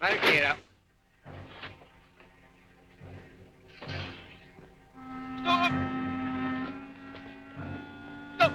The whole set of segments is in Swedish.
Markera. Stopp! Stopp!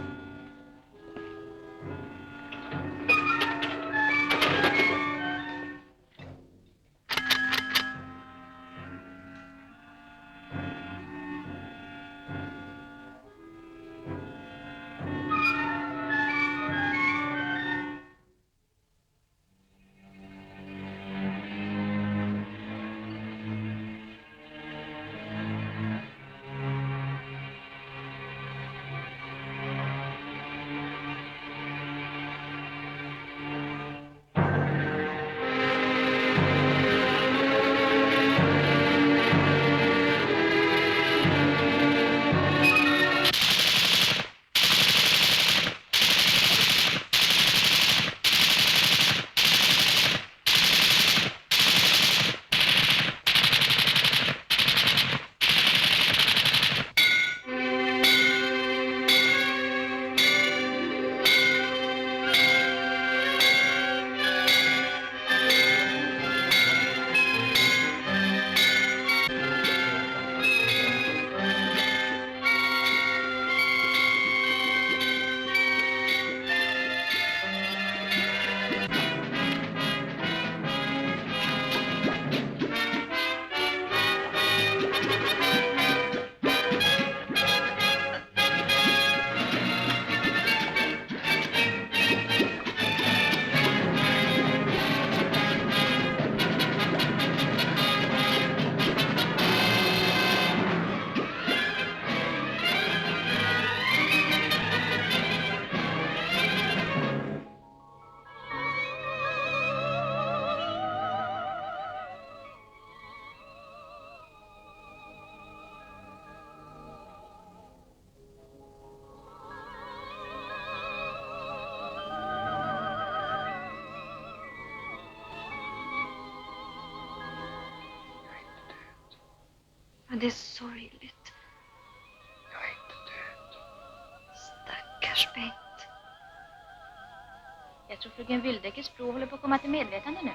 Men det är sorgligt. Jag är inte död. Stackars Bengt. Jag tror fröken Wildeckes bror håller på att komma till medvetande nu.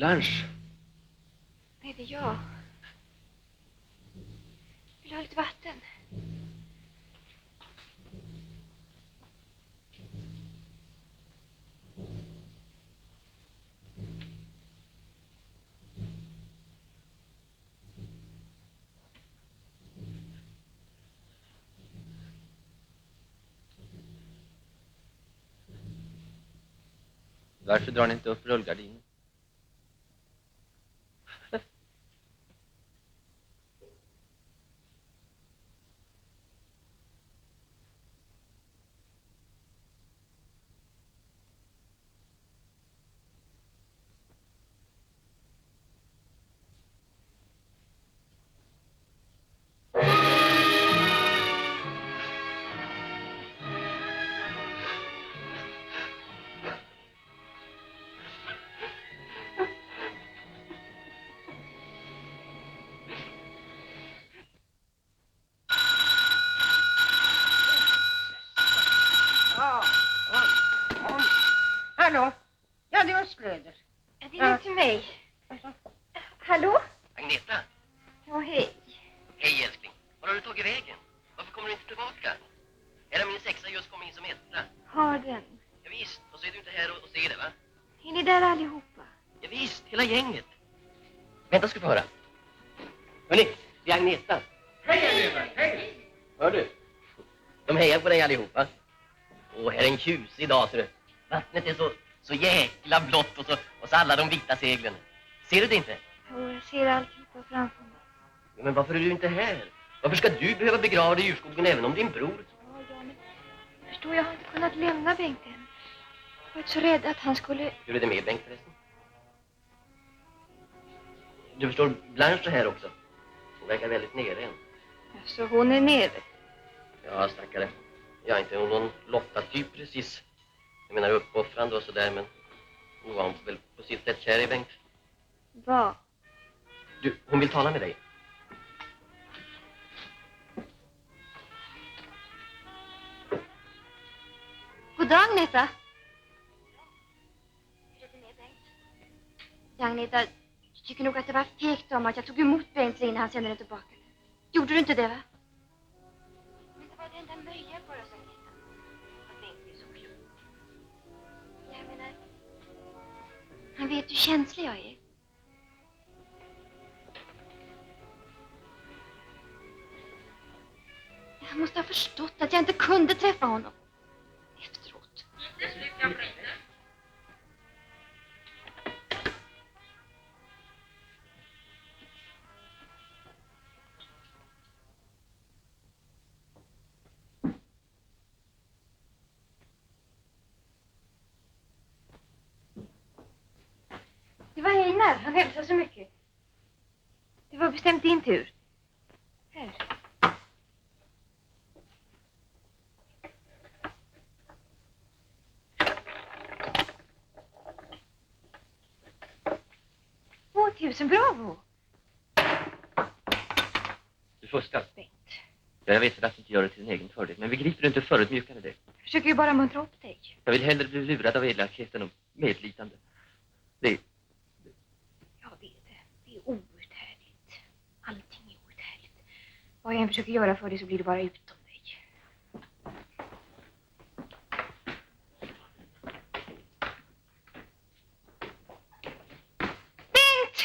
Blanche. Nej, det är jag. Vill du ha lite vatten? Varför drar ni inte upp rullgardinen? Hallå? Ja, det var Schröder. Det är till mig. Hallå? Agneta, Ja, hej. hej älskling. Var har du tagit vägen? Varför kommer du inte tillbaka? Hela min sexa just kom in som etta. Har den. Ja, visst, och så är du inte här och ser det, va? Är ni där allihopa? Ja, visst, hela gänget. Vänta, ska få höra. Hörrni, det är Agneta. Hej Agneta, hej! Hör du? De hejar på dig allihopa. Och här är en tjusig dag, ser du. Vattnet är så jäkla blått och så alla de vita seglen. Ser du det inte? Jo, jag ser allihopa framför mig. Men varför är du inte här? Varför ska du behöva begrava dig i djurskogen även om din bror? Ja, men förstår, jag har inte kunnat lämna Bengt än. Jag var så rädd att han skulle... Hur är det med Bengt förresten? Du förstår, Blanche är här också. Hon verkar väldigt nere än. Så hon är nere. Ja, stackare. Jag är inte någon Lotta-typ precis. Jag menar uppoffrande och sådär, men hon var väl på sitt sätt kär i Bengt. Vad? Du, hon vill tala med dig. God dag, Agneta. Hur är det med Bengt? Ja, Agneta, jag tycker nog att det var fegt om att jag tog emot Bengt innan han sände den tillbaka. Gjorde du inte det, va? Men det var det enda möjliga för oss, Agneta. Att Bengt är så klok. Jag menar, han vet hur känslig jag är. Jag måste ha förstått att jag inte kunde träffa honom. Efteråt. Det var Einar. Han hälsade så mycket. Det var bestämt din tur. Här. Tusen bravo! Du fuskar. Bengt. Ja, jag vet att du inte gör det till din egen fördel, men begriper du inte förödmjukande det? Jag försöker ju bara muntra upp dig. Jag vill hellre bli lurad av elakheten och medlidande. Det... Jag vet det. Det är outhärdligt. Allting är outhärdligt. Vad jag än försöker göra för dig så blir det bara utom dig. Bengt!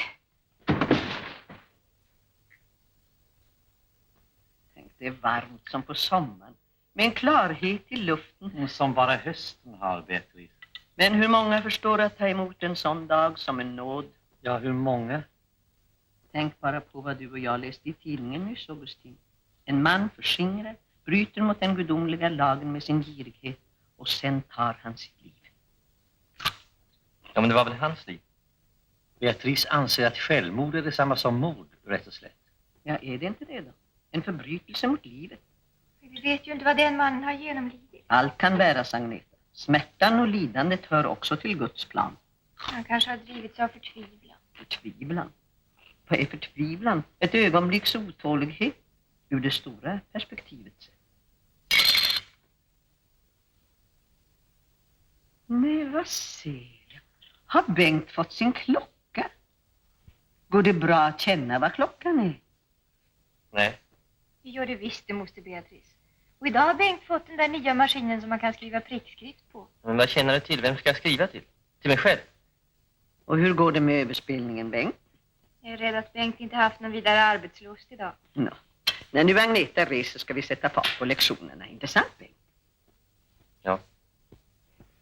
Tänk, det är varmt som på sommaren. Med en klarhet i luften. Som bara hösten har, Beatrice. Men hur många förstår att ta emot en sån dag som en nåd? Ja, hur många? Tänk bara på vad du och jag läste i tidningen nyss, Augustin. En man förskingrar, bryter mot den gudomliga lagen med sin girighet och sen tar han sitt liv. Ja, men det var väl hans liv? Beatrice anser att självmord är detsamma som mord, rätt och slätt. Ja, är det inte det då? En förbrytelse mot livet. Vi vet ju inte vad den mannen har genomlidit. Allt kan bäras, Agneta. Smärtan och lidandet hör också till Guds plan. Han kanske har drivits av förtvivlan. Förtvivlan? Vad är förtvivlan? Ett ögonblicks otålighet ur det stora perspektivet sett. Nej, vad ser jag? Har Bengt fått sin klocka? Går det bra att känna vad klockan är? Nej. Det gör det visst, det måste Beatrice. Och idag har Bengt fått den där nya maskinen som man kan skriva prickskrift på. Men vad känner du till? Vem ska jag skriva till? Till mig själv? Och hur går det med överspelningen, Bengt? Jag är rädd att Bengt inte haft någon vidare arbetslust idag. Nå. När nu Agneta reser ska vi sätta fart på lektionerna, inte sant, Bengt? Ja.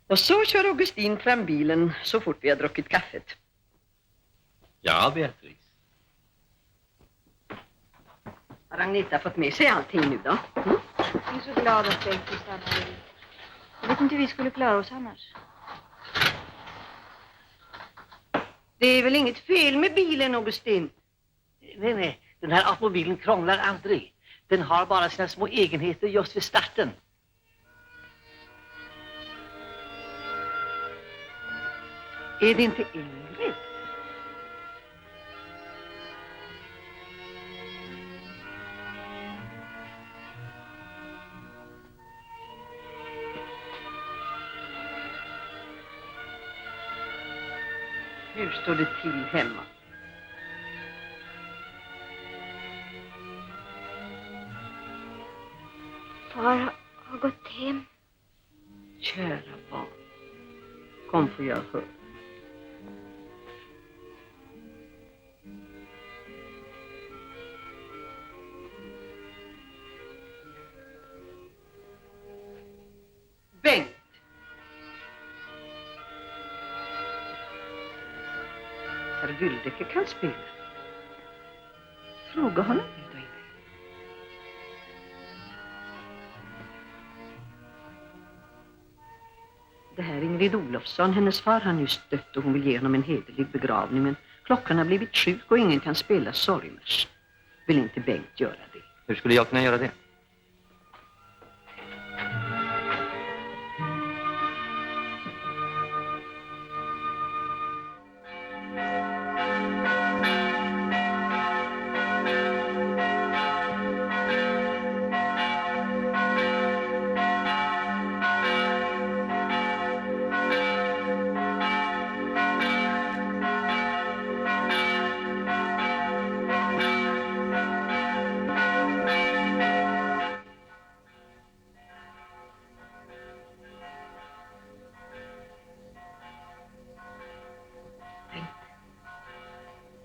Och så kör Augustin fram bilen så fort vi har druckit kaffet. Ja, Beatrice. Har Agneta fått med sig allting nu då? Mm? Jag är så glad att Bengt vill stanna vid. Jag vet inte hur vi skulle klara oss annars. Det är väl inget fel med bilen, Augustin? Nej. Den här automobilen krånglar aldrig. Den har bara sina små egenheter just vid starten. Är det inte Ingrid? Hur står det till hemma? Far har gått hem. Kära barn. Kom får jag höra. Bengt. Herr Güldeke kan spela. Fråga honom nu då, Ingrid. Det här är Ingrid Olofsson. Hennes far har nyss dött och hon vill ge honom en hederlig begravning. Men klockan har blivit sjuk och ingen kan spela sorgmars. Vill inte Bengt göra det? Hur skulle jag kunna göra det?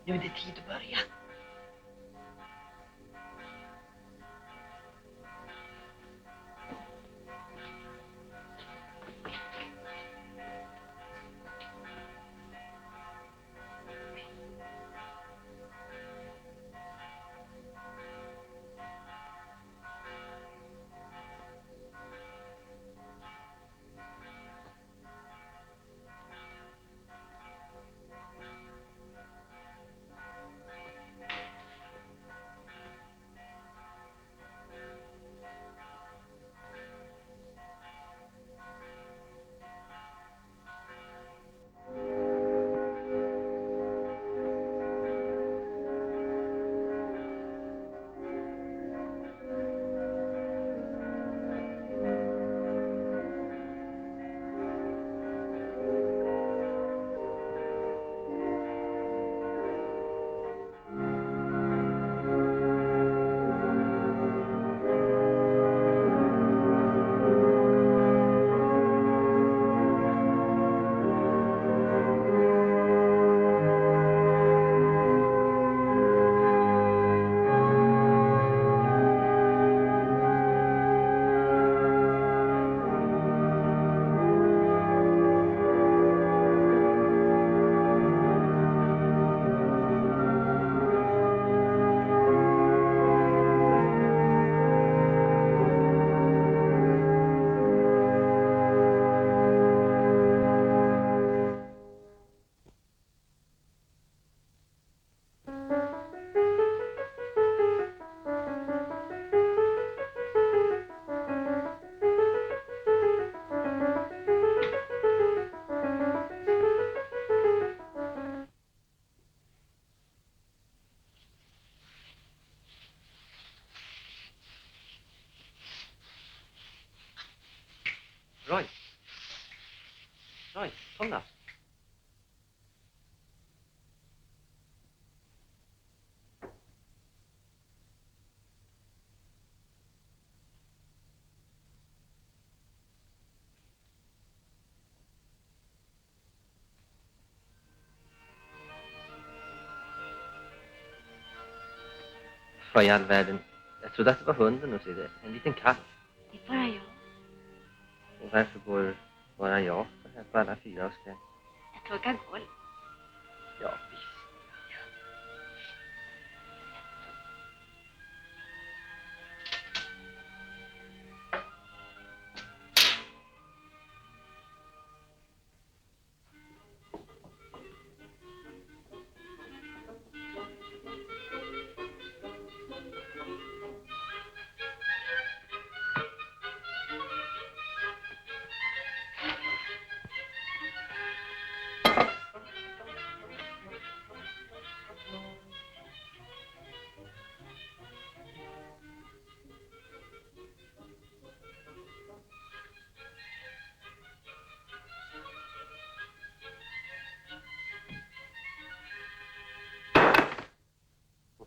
Nu är det tid att börja. Roy, kom då. Vad i all världen? Jag trodde att det var hunden och så är det en liten katt. Det är bara jag. Och varför går bara jag på alla fyra och skräm? Jag torkar golv. Ja, visst.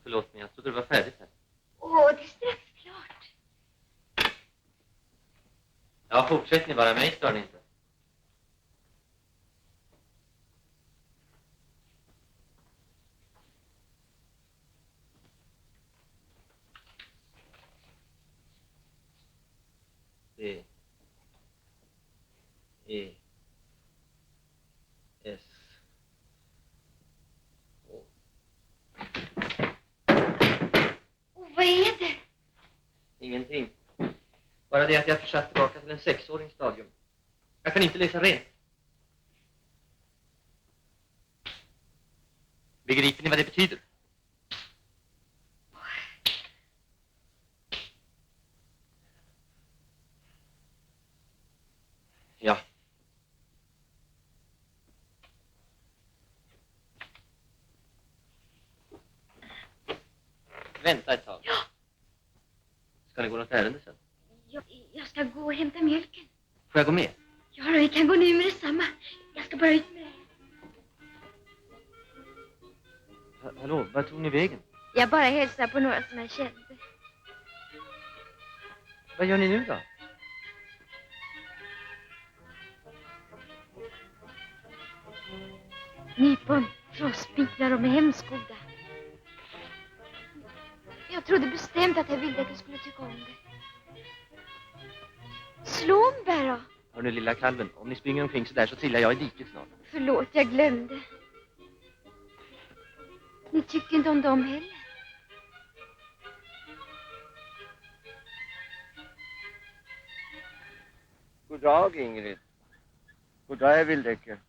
Förlåt mig, jag trodde det var färdigt här. Åh, det är strax klart. Ja, fortsätt ni bara, mig stör ni inte. D E S Å. Vad är det? Ingenting. Bara det att jag försatt tillbaka till en 6-årings stadium. Jag kan inte läsa rent. Begriper ni vad det betyder? Ja. Vänta ett tag. Ja. Ska ni gå något ärende sen? Jag ska gå och hämta mjölken. Får jag gå med? Ja, då, vi kan gå nu med detsamma. Jag ska bara ut med det. Hallå, vad tog ni vägen? Jag bara hälsar på några som jag kände. Vad gör ni nu då? Nypon, frostbitar och med hemskoda. Jag trodde bestämt att herr Vildäcker skulle tycka om det. Slånbär då? Hörru lilla kalven, om ni springer omkring så där så trillar jag i diket snart. Förlåt, jag glömde. Ni tycker inte om dem heller? God dag, Ingrid. God dag, herr Vildäcker.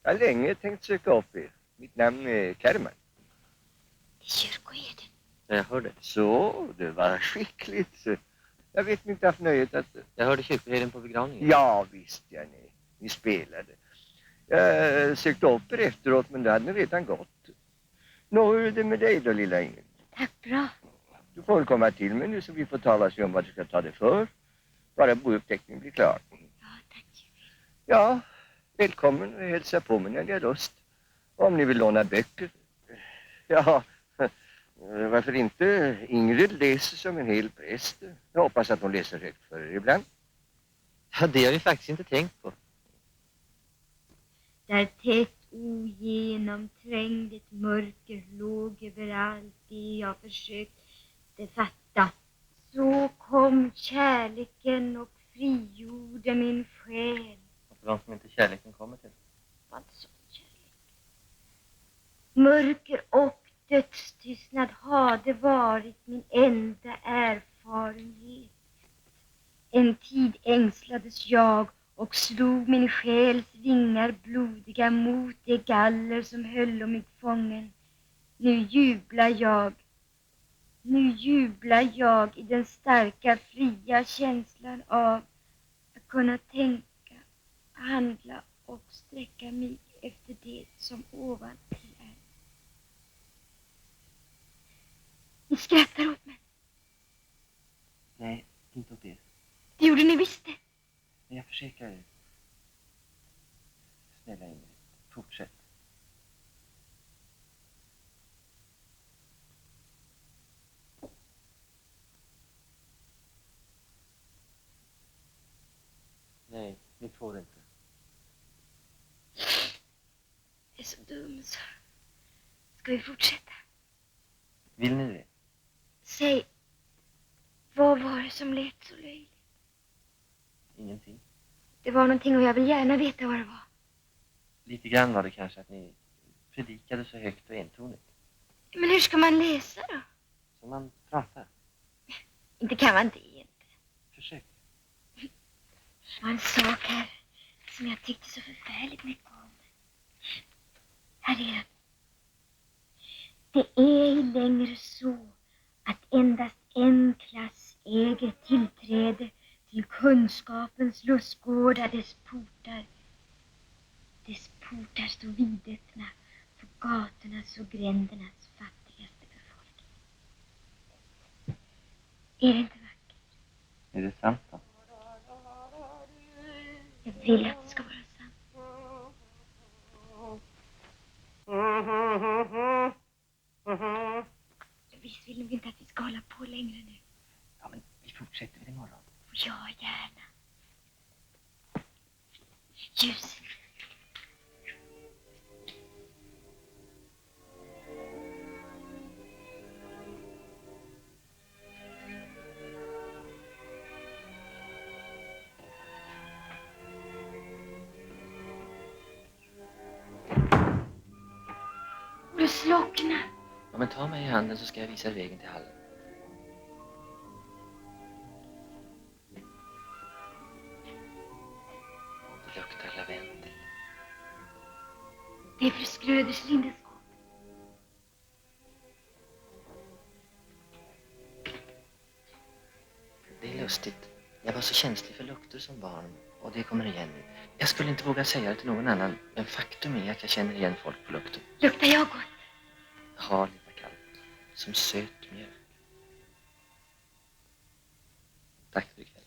Jag har länge tänkt söka upp er. Mitt namn är Kerman. Det är kyrkoherden. Ja, jag hörde. Så, det var skickligt. Jag vet inte haft nöjet att... Jag hörde kyrkoherden på begravningen. Ja, visst, ja, ni spelade. Jag sökte upp er efteråt, men det hade ni redan gått. Nå, hur är det med dig då, lilla Ingrid? Tack, bra. Du får väl komma till mig nu så vi får tala sig om vad du ska ta det för. Bara bouppteckningen blir klar. Ja, tack. Ja, välkommen och hälsa på mig när ni har lust. Om ni vill låna böcker. Ja, varför inte? Ingrid läser som en hel präst. Jag hoppas att hon läser högt för er ibland. Ja, det har vi faktiskt inte tänkt på. Där tätt ogenomträngligt mörker låg överallt det jag försökte fatta. Så kom kärleken och frigjorde min själ. Och för de som inte kärleken kommer till. Var inte så kärlek. Mörker och dödstystnad hade varit min enda erfarenhet. En tid ängslades jag och slog min själs vingar blodiga mot de galler som höll om mig fången. Nu jublar jag i den starka fria känslan av att kunna tänka, handla och sträcka mig efter det som ovan till är. Ni skrattar åt mig. Nej, inte åt er. Det gjorde ni visst det. Men jag försäkrar er. Snälla Ingrid, fortsätt. Nej, ni får inte. Jag är så dum så. Ska vi fortsätta? Vill ni det? Säg, vad var det som lät så löjligt? Ingenting. Det var någonting och jag vill gärna veta vad det var. Lite grann var det kanske att ni predikade så högt och entonigt. Men hur ska man läsa då? Som man pratar. Inte kan man det inte. Försök. Det var en sak här som jag tyckte så förfärligt mycket om. Här är den. Det är ej längre så att endast en klass äger tillträde till kunskapens lustgårdar, dess portar. Dess portar står vidöppna för gatornas och grändernas fattigaste befolkning. Är det inte vackert? Är det sant då? Jag vill att det ska vara sant. Visst vill nog inte att vi ska hålla på längre nu. Ja, men vi fortsätter väl imorgon. Ja, gärna. Ljus. Du slocknar. Ja, men ta mig i handen så ska jag visa vägen till hallen. Det luktar lavendel. Det är fru Skröders lindeskåp. Det är lustigt. Jag var så känslig för lukter som barn. Och det kommer igen nu. Jag skulle inte våga säga det till någon annan. Men faktum är att jag känner igen folk på lukter. Luktar jag gott? Ja, lite kallt. Som söt mjölk. Tack för ikväll.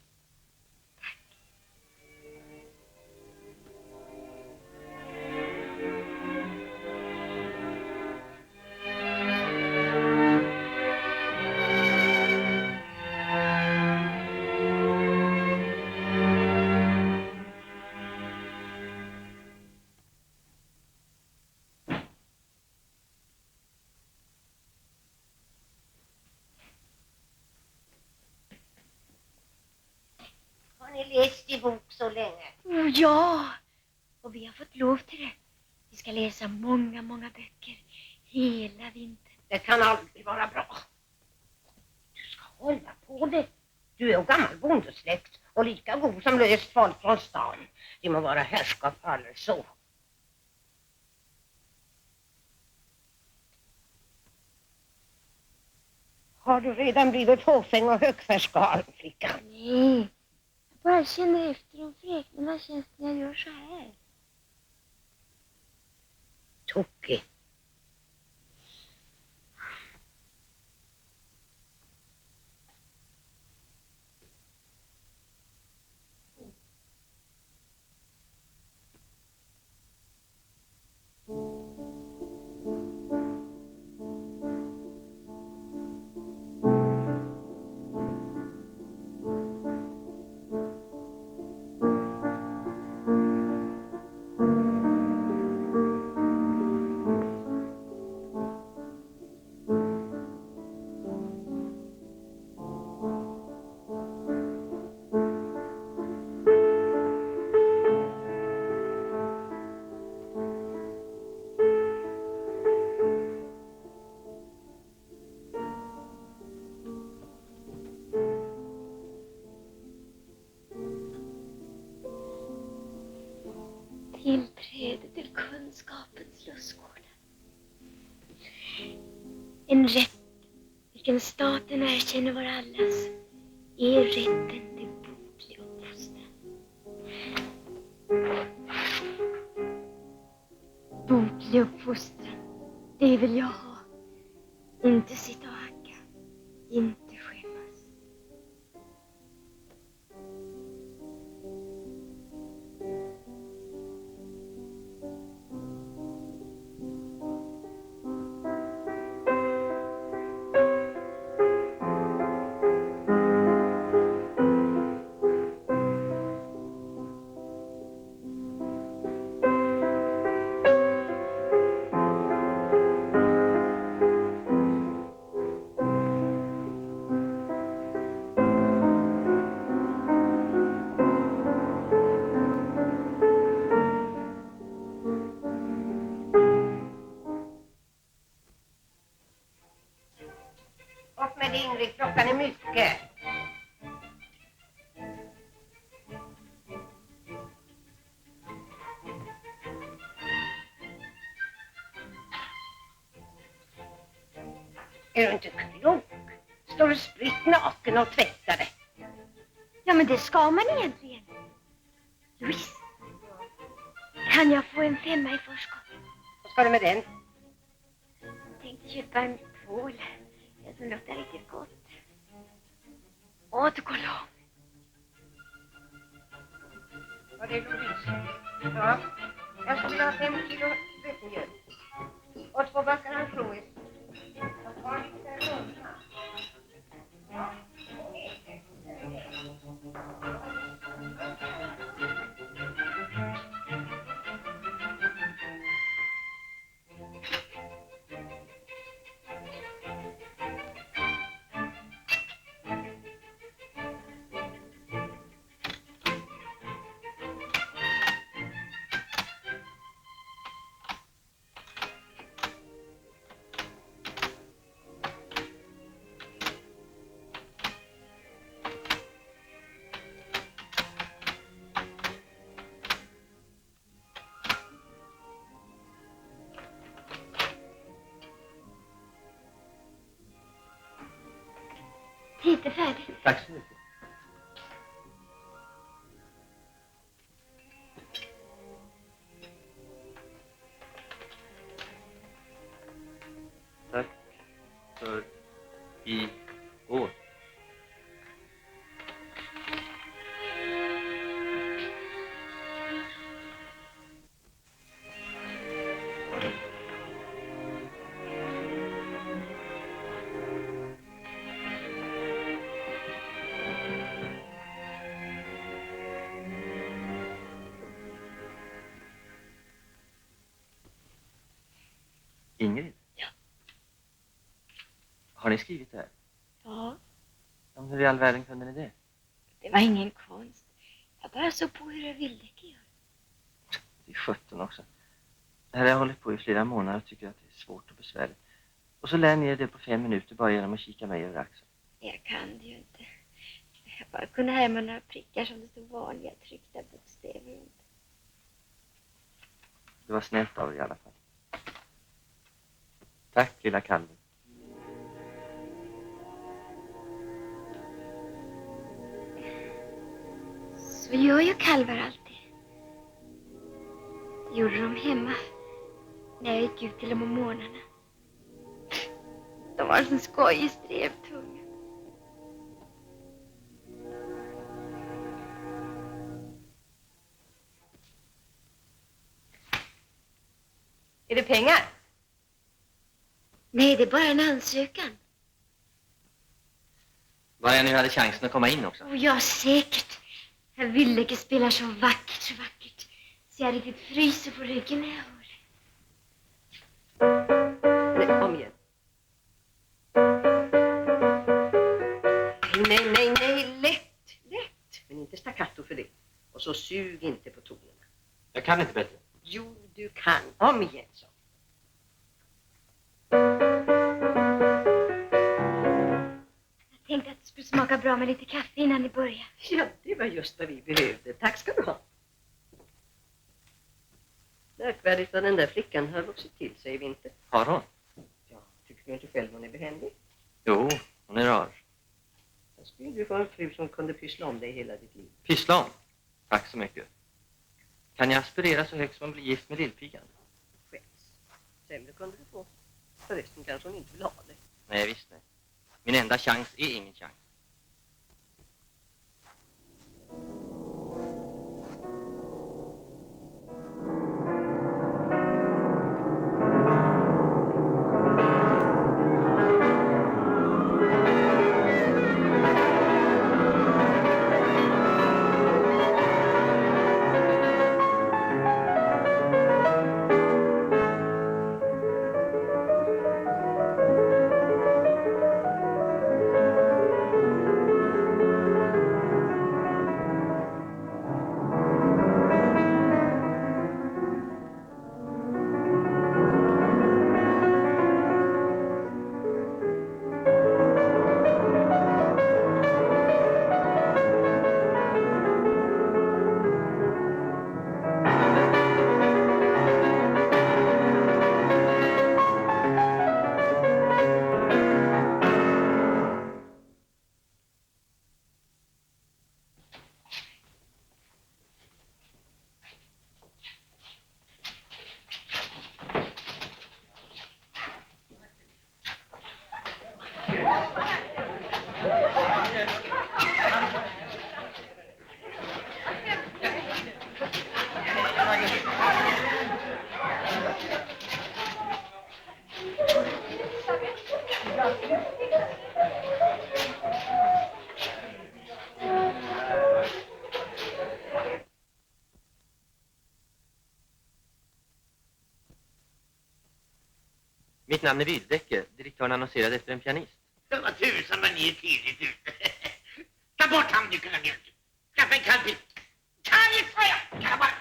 Har ni läst i bok så länge? Oh, ja, och vi har fått lov till det. Vi ska läsa många, många böcker hela vintern. Det kan aldrig vara bra. Du ska hålla på det. Du är ju gammal bondesläkt och lika god som löst folk från stan. Det må vara härskap eller så. Har du redan blivit fåfäng och högfärskal, flickan? Nej, jag bara känner efter om fräknarna känns när jag gör så här. Tokig. Tillträde till kunskapens lustgårdar. En rätt vilken staten erkänner var allas är rätten till botlig uppfostran. Botlig uppfostran, det vill jag ha. Inte sitta och hacka, inte skämmas. Klockan är mycket. Är du inte klok? Står du spritt naken och tvättar det? Ja, men det ska man egentligen. Louise, kan jag få en 5 i förskott? Vad ska du med den? Jag tänkte köpa en tvål. Det som luktar riktigt gott. Autokolon. Var det Louise? Ja. Jag skulle ha 5 kilo vetemjöl. Och 2 backar ansjovis. Jag tar lite runda. Ja. Teet är färdigt. Tack så mycket. Tack för i år. Ingrid? Ja. Har ni skrivit det här? Ja, Om hur i all världen kunde ni det? det var ingen konst. Jag bara såg på hur jag ville göra. Det är 17 också. Det här har jag hållit på i flera månader och tycker att det är svårt och besvärligt. Och så lär ni er det på 5 minuter bara genom att kika mig över axeln. Jag kan det ju inte. Jag bara kunde härma några prickar som det stod vanliga tryckta bokstäver runt. Det var snällt av er i alla fall. Tack, lilla kalven. Så gör ju kalvar alltid. Det gjorde de hemma när jag gick ut till dem om morgnarna. De var en sån skojig strevtunga. Är det pengar? Nej, det är bara en ansökan. Bara jag nu hade chansen att komma in också. Och ja, säkert. Herr Willeke spelar så vackert, så vackert. Så jag riktigt fryser på ryggen när jag hör det. Nej, kom igen. Nej, lätt. Men inte staccato för det. Och så sug inte på tonerna. Jag kan inte bättre. Jo, du kan. Om igen så. Jag tänkte att det skulle smaka bra med lite kaffe innan ni börjar. Ja, det var just vad vi behövde. Tack ska du ha. Märkvärdigt vad den där flickan har vuxit till, säger vi inte. Har hon? Ja, tycker du inte själv hon är behändig? Jo, hon är rar. Då skulle du få en fru som kunde pyssla om dig hela ditt liv. Pyssla om. Tack så mycket. Kan jag aspirera så högt som att bli gift med lillpigan? Skäms. Sämre kunde du få. Förresten kanske hon inte vill ha det. Nej, visst nej. Min enda chans är ingen chans. Mitt namn är Vildäcke. Direktören annonserade efter en pianist. Det var tusan vad ni är tidigt ute. Ta bort handdukarna, mjölk. Skaffa en kall pil. Kall, sa jag! Jag bara...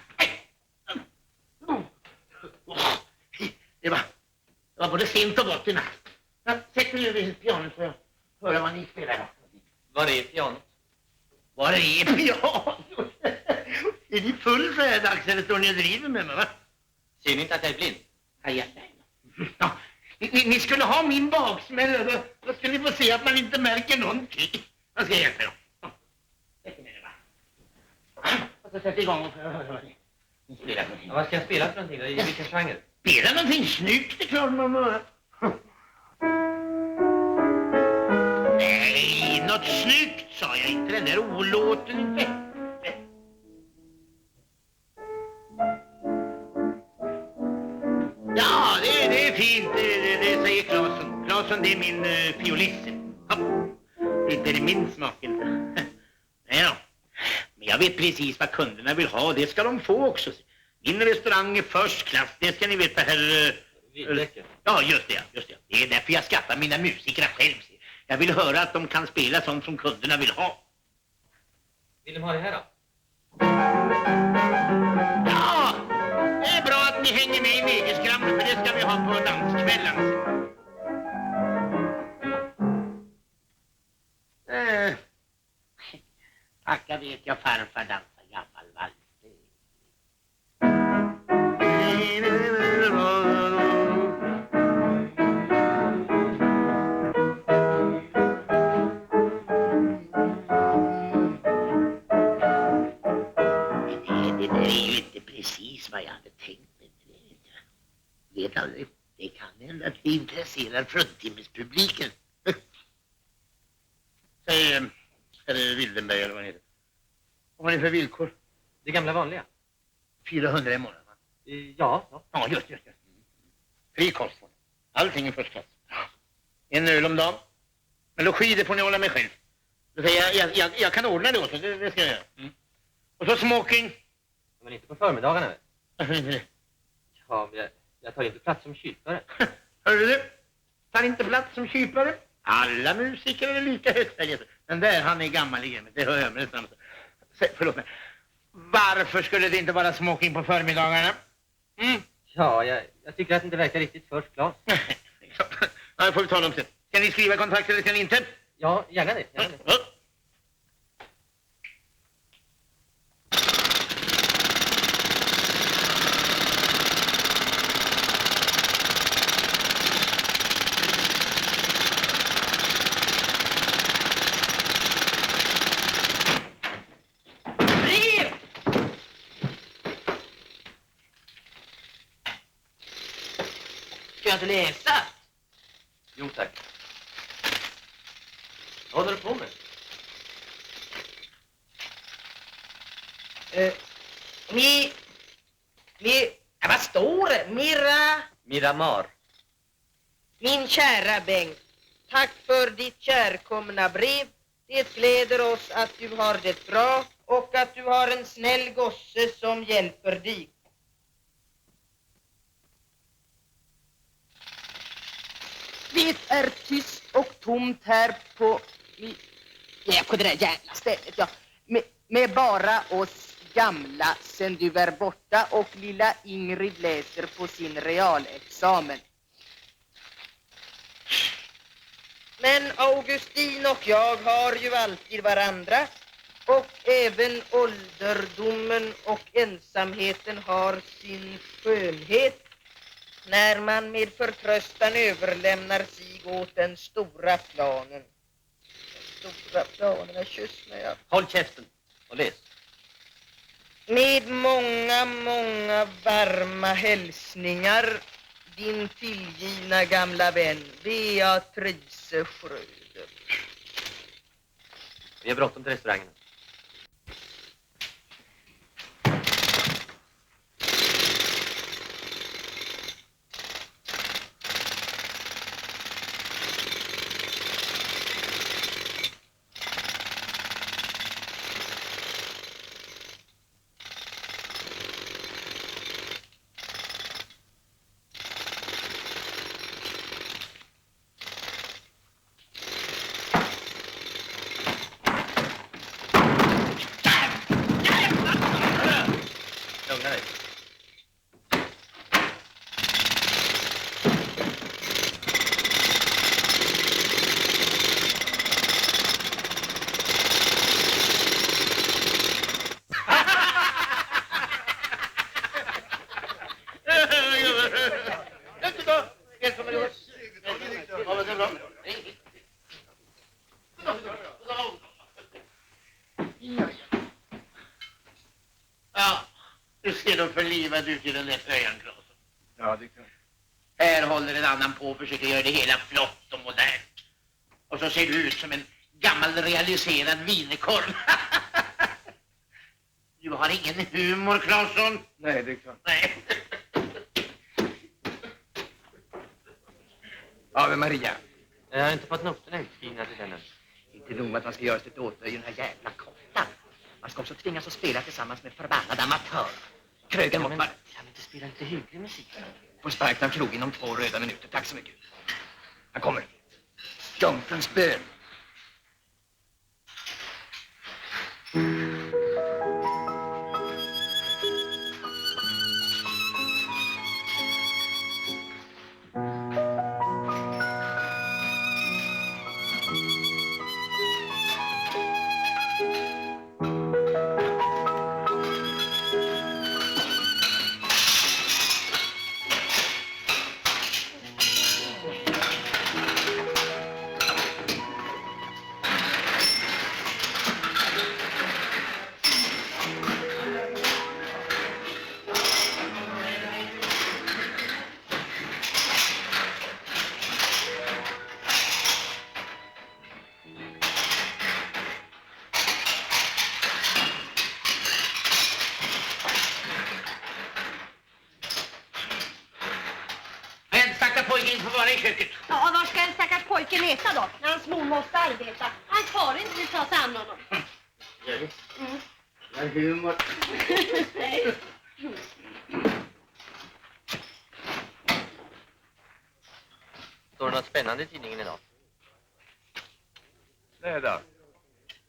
Det var både sent och gott i natt. Sätt mig över pianot för att höra vad ni spelar. Var är pianot? Var är pianot? Är ni full så här dags eller står ni och driver med mig, va? Ser ni inte att jag är blind? Ja, ni skulle ha min baksmälla, då skulle ni få se att man inte märker någonting. Jag ska hjälpa er. Sätt er ner, va? Och så sätt igång och höra vad ni spelar. Ja, vad ska jag spela för någonting då? I vilken genre? Spela någonting snyggt, det är klart man må. Nej, något snyggt sa jag inte. Den där olåten inte. Ja, det är fint. Det säger Claesson. Claesson, det är min fiolist. Ja. Inte är det min smak inte. Nej då. Men jag vet precis vad kunderna vill ha. Det ska de få också. Min restaurang är först klass. Det ska ni veta, herr... Vildäcke. Ja, just det. Det är därför jag skattar mina musiker själv. Jag vill höra att de kan spela sånt som kunderna vill ha. Vill de ha det här då? Ja, det är bra att ni hänger med i Negerskrammen, för det ska vi ha på danskvällen. Tacka vet jag farfar dansar gammal vals. Det där är ju inte precis vad jag hade tänkt mig. Vet aldrig. Det kan hända att vi intresserar fruntimmespubliken. Säg, herr Wildenberg eller vad heter. Vad har ni för villkor? Det gamla vanliga. 400 i månaden, va? Ja. Ja, just. Fri kost. Allting är först klass. En öl om dagen. Men logi, det får ni hålla med själv. Så jag kan ordna det åt er, det ska jag göra. Mm. Och så smoking. Men inte på förmiddagarna, väl? Varför inte det? Ja, men jag tar inte plats som kypare. Hörru du? Tar inte plats som kypare? Alla musiker är lika högsta. Den där, han är gammal i gamet. Det hör jag med det. Förlåt mig. Varför skulle det inte vara smoking på förmiddagarna? Mm. Ja, jag tycker att det inte verkar riktigt först klart. Ja, det får vi tala om sen. Ska ni skriva kontrakt eller ska ni inte? Ja, gärna det. Ja. Ska jag inte läsa? Jo, tack. Vad håller du på med? Vad står det? Miramar. Min kära Bengt, tack för ditt kärkomna brev. Det gläder oss att du har det bra och att du har en snäll gosse som hjälper dig. Det är tyst och tomt här på det där jävla stället, ja. Med bara oss gamla sen du är borta och lilla Ingrid läser på sin realexamen. Men Augustin och jag har ju alltid varandra, och även ålderdomen och ensamheten har sin skönhet när man med förtröstan överlämnar sig åt den stora planen. Den stora planen, kyss mig. Håll käften och läs. Med många, många varma hälsningar, din tillgivna gamla vän Beatrice Schröder. Vi har bråttom till restaurangen. ser du förlivad ut i den där tröjan, Claesson? Ja, det kan. Här håller en annan på och försöker göra det hela flott och modernt. Och så ser du ut som en gammal realiserad vinekorv. Du har ingen humor, Claesson. Nej, det kan. Nej. Ja, men Maria. Jag har inte fått noterna utskrivna till den än. Inte nog att man ska göra sig till åter i den här jävla kottan. Man ska också tvingas att spela tillsammans med förbannade amatör. Krögen mot Mart. Kan vi inte spela lite hygglig musik? Får sparken av krog inom 2 röda minuter. Tack så mycket. Han kommer. Jumpens bön. Pojken får vara i köket. Ja, var ska en stackars pojken äta då? När hans mor måste arbeta. Hans far inte ta sig an honom. Gör det? Jag har humor. Står det något spännande i tidningen idag? Nej då.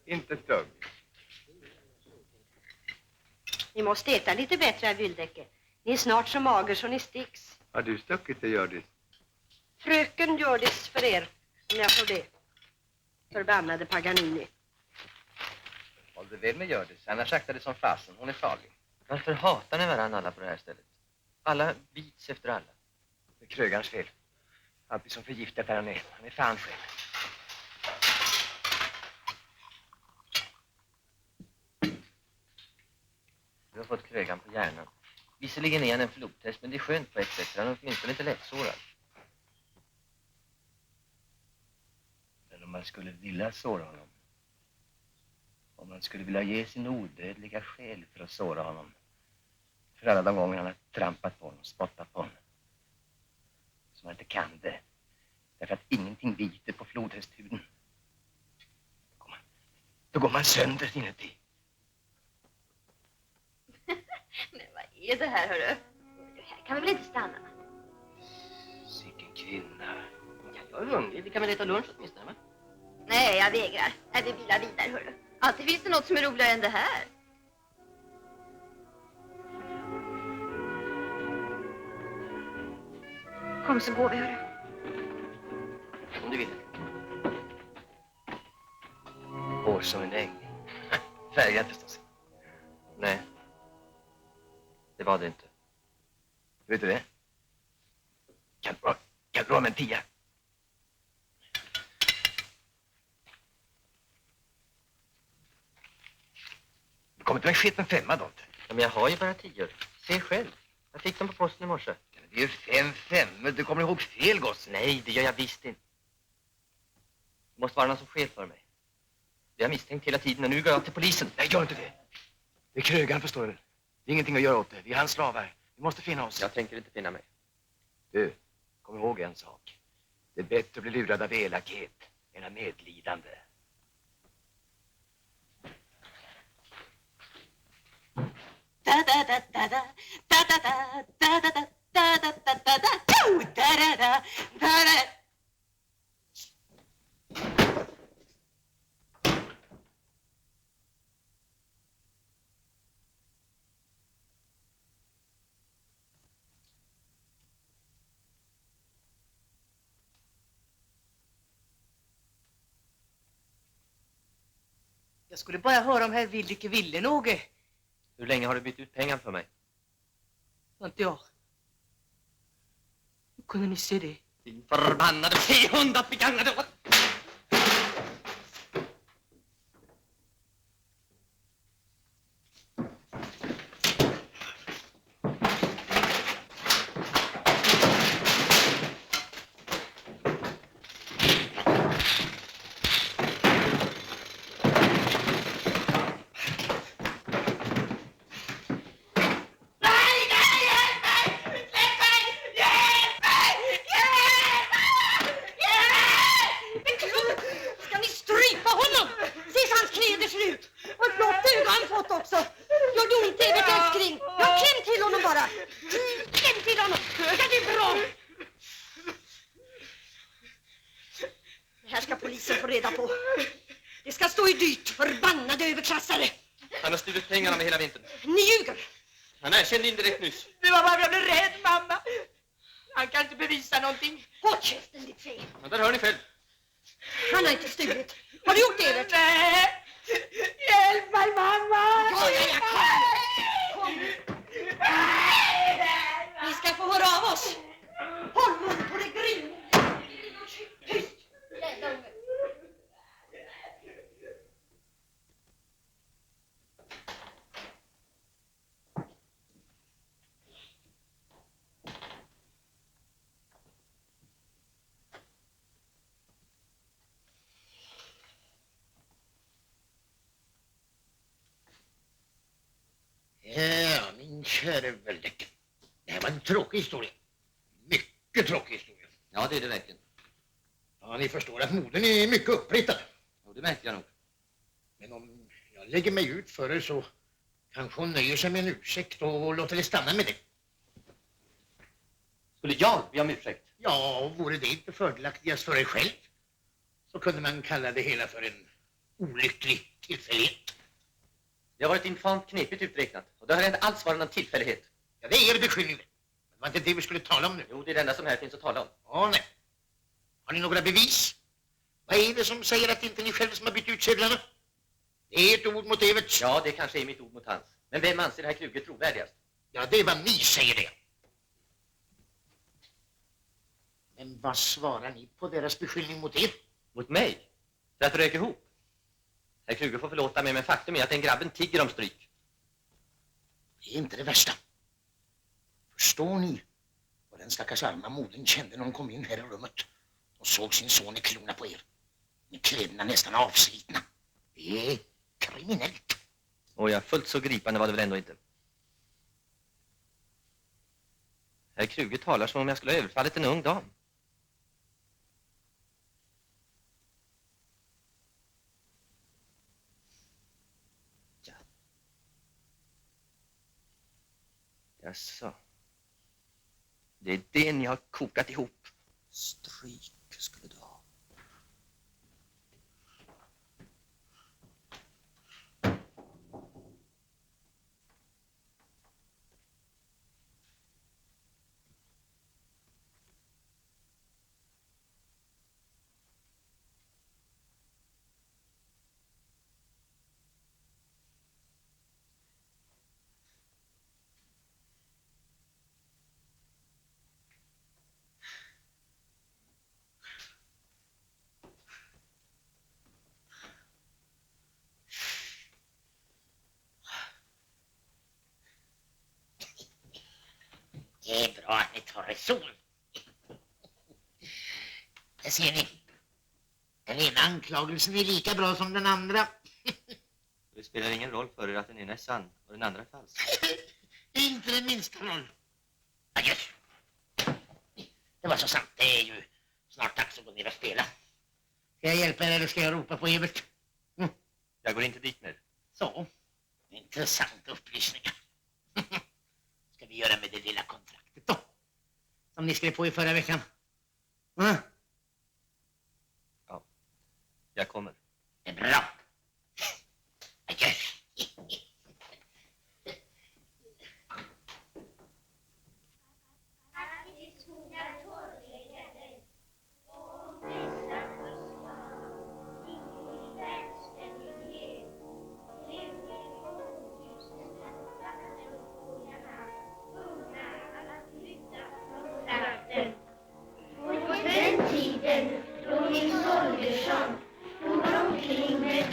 Inte ett dugg. Ni måste äta lite bättre, herr Vildecke. Ni är snart så mager så ni sticks. Har du stuckit det, Gördis? Fröken Gördis för er, om jag får det. Förbannade Paganini. Håll det väl med Gördis. Annars aktar det som fasen. Hon är farlig. Varför hatar ni varandra alla på det här stället? Alla bits efter alla. Det är Krögarns fel. Alltid som förgiftat där han är. Han är fan själv. Du har fått Krögan på hjärnan. Visserligen är han en flodtest, men det är skönt på ett sätt. Han är åtminstone inte lättsårad. Men om man skulle vilja såra honom. Om man skulle vilja ge sin odödliga själ för att såra honom. För alla de gånger han har trampat på honom, spottat på honom. Så man inte kan det. Därför att ingenting biter på flodhästhuden. Då går man sönder inuti. Men vad är det här, hörru? Här kan vi väl inte stanna? Sicken kvinna. Ja, jag är hungrig. Vi kan väl äta lunch åtminstone, va? Nej, jag vägrar. Jag vill vila vidare, hörru. Alltid finns det något som är roligare än det här. Kom så går vi, hörru. Om du vill. Hår som en äng. Färgad förstås. Nej. Det var det inte. Vet du det? Kan du ha med en 10? Du kommer inte med skit med 5 då? Ja, men jag har ju bara 10. Se själv. Jag fick dem på posten i morse. Det är ju 5, men du kommer ihåg fel, goss. Nej, det gör jag visst inte. Det måste vara någon som sket för mig. Det har jag misstänkt hela tiden och nu går jag till polisen. Nej, gör inte det. Det är Krögan, förstår du. Det är ingenting att göra åt det. Vi är hans slavar. Vi måste finna oss. Jag tänker inte finna mig. Du, kom ihåg en sak. Det är bättre att bli lurad av elakhet än av medlidande. Jag skulle bara höra om herr Vildicke ville något. Hur länge har du bytt ut pengar för mig? Inte jag. Hur kunde ni se det? Din förbannade fehund att begagna det! ska stå i dyrt, förbannade överklassare. Han har stulit pengarna med hela vintern. Ni ljuger. Han erkände indirekt nyss. Det var bara jag blev rädd, mamma. Han kan inte bevisa någonting. Håll käften, ditt fel. Men där hör ni själv. Han har inte stulit. Har du gjort det, Evert? Nej! Hjälp mig, mamma! Ja, kom. Ni ska få höra av oss. Håll mun på det grym. Tyst. Jävla unge. Ja, min käre Väldäck. Det här var en tråkig historia. Mycket tråkig historia. Ja, det är det verkligen. Ja, ni förstår att modern är mycket uppretad. Ja, det märker jag nog. Men om jag lägger mig ut för det så kanske hon nöjer sig med en ursäkt och låter det stanna med det. Skulle jag be om ursäkt? Ja, vore det inte fördelaktigast för er själv så kunde man kalla det hela för en olycklig tillfällighet. Det har varit infamt knepigt uträknat. Och det har inte alls varit någon tillfällighet. Ja, det är er beskyllning. Det var inte det vi skulle tala om nu. Jo, det är det enda som här finns att tala om. Ja, nej. Har ni några bevis? Vad är det som säger att det inte är ni själv som har bytt ut sedlarna? Det är ett ord mot Evert. Ja, det kanske är mitt ord mot hans. Men vem anser herr Kluge trovärdigast? Ja, det är vad ni säger det. Men vad svarar ni på deras beskyllning mot er? Mot mig? För att röka ihop? Herr Kluge får förlåta mig, men faktum är att den grabben tigger om stryk. Det är inte det värsta. Förstår ni vad den stackars arma modern kände när hon kom in här i rummet och såg sin son i klona på er? Med kläderna nästan avslitna. Det är kriminellt. Och ja, fullt så gripande var det väl ändå inte. Herr Kluge talar som om jag skulle ha överfallit en ung dam. Jaså. Det är det ni har kokat ihop. Stryk skulle du ha. Det är bra att ni tar reson. Det ser ni. Den ena anklagelsen är lika bra som den andra. Det spelar ingen roll för er att den ena är sann och den andra är falsk. Inte den minsta roll. Adjö. Det var så sant. Det är ju snart dags att gå ner och spela. Ska jag hjälpa er eller ska jag ropa på Evert? Jag går inte dit mer. Så. Intressant upplysning. Ska vi göra med det lilla kontraktet då? Som ni skrev på i förra veckan. Ja, jag kommer. Det är bra. Adjö. På den tiden då Nils Holgersson for omkring med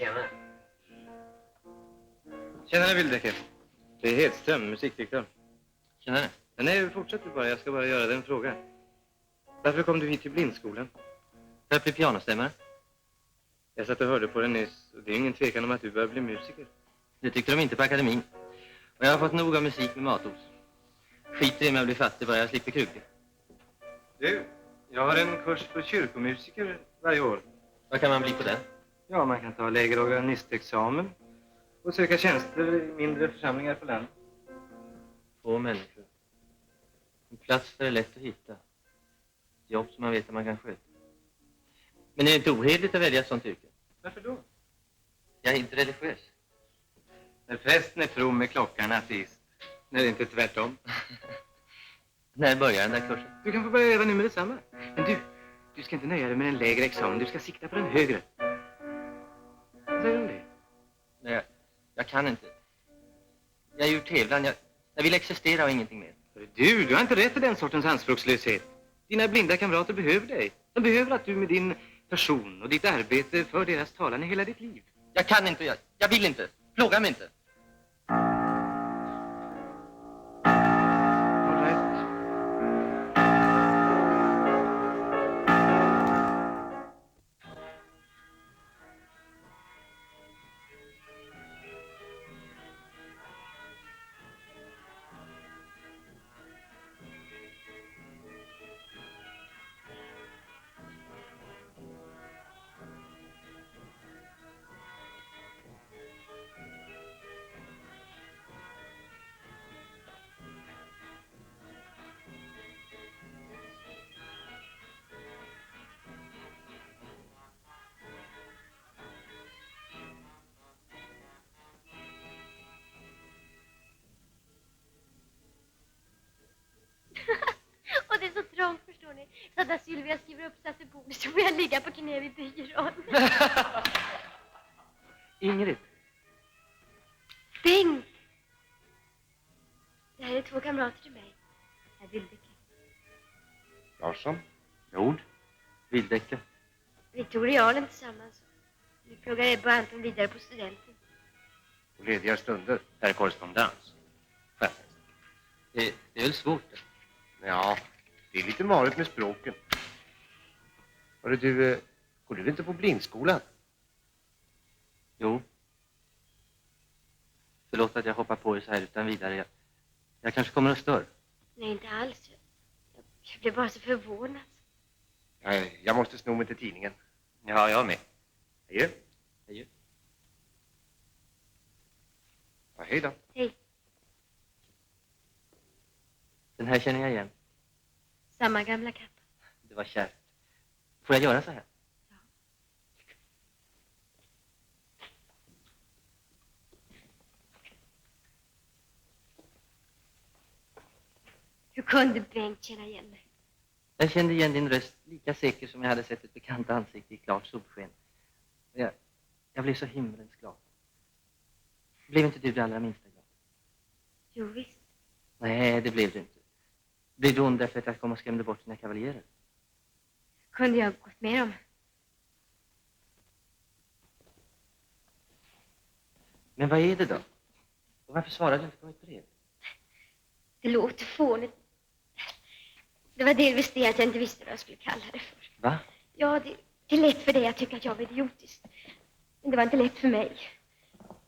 Tjena. Tjenare Vildeke. Det är Hedström, musikdirektör. Tjenare. Nej, fortsätt du bara. Jag ska bara göra dig en fråga. Varför kom du hit till blindskolan? För att bli pianostämmare. Jag satt och hörde på den nyss. Och det är ingen tvekan om att du bör bli musiker. Det tyckte de inte på akademin. Och jag har fått nog av musik med matos. Skiter i mig att bli fattig bara jag slipper krukor. Du, jag har en kurs för kyrkomusiker varje år. Vad kan man bli på den? Ja, man kan ta lägerorganistexamen och söka tjänster i mindre församlingar på land. Få människor. En plats där det är lätt att hitta. Jobb som man vet att man kan sköta. Men det är inte ohederligt att välja ett sånt yrke. Varför då? Jag är inte religiös. När prästen är from är klockan ateist. När det inte är tvärtom. När börjar den där kursen? Du kan få börja öva nu med detsamma. Men du ska inte nöja dig med en lägre examen. Du ska sikta på den högre. Vad säger du om det? Nej, jag kan inte. Jag är ur tävlan. Jag vill existera och ingenting mer. Du har inte rätt till den sortens anspråkslöshet. Dina blinda kamrater behöver dig. De behöver att du med din person och ditt arbete för deras talan i hela ditt liv. Jag kan inte, jag vill inte. Plåga mig inte. All right. Och det är så trångt, förstår ni. Så att när Sylvia skriver uppsats vid bordet så får jag ligga på knä vid byrån. Ingrid. Bengt! Det här är 2 kamrater till mig. Herr Vildeke. Larsson. Nord. Vildeke. Vi tog realen tillsammans. Nu pluggar Ebba och Anton vidare på studenten. Och lediga stunder. Per korrespondens. Det är väl svårt. Ja, det är lite marigt med språken. Hörru du, går du inte på blindskolan? Jo. Förlåt att jag hoppar på er så här utan vidare. Jag kanske kommer att störa. Nej, inte alls. Jag blev bara så förvånad. Jag måste sno mig till tidningen. Ja, jag med. Hej. Hej. Ja, hej då. Hej. Den här känner jag igen. Samma gamla kappa. Det var kärt. Får jag göra så här? Ja. Hur kunde Bengt känna igen mig? Jag kände igen din röst lika säker som jag hade sett ett bekant ansikte i klart solsken. Jag blev så himmelens glad. Blev inte du det allra minsta glad? Jo, visst. Nej, det blev du inte. Blev du ond därför att jag kom och skrämde bort dina kavaljerer? Kunde jag gått med dem? Men vad är det då? Och varför svarade du inte på mitt brev? Det låter fånigt. Det var delvis det att jag inte visste vad jag skulle kalla det för. Va? Ja, det är lätt för dig att tycka att jag var idiotisk. Men det var inte lätt för mig.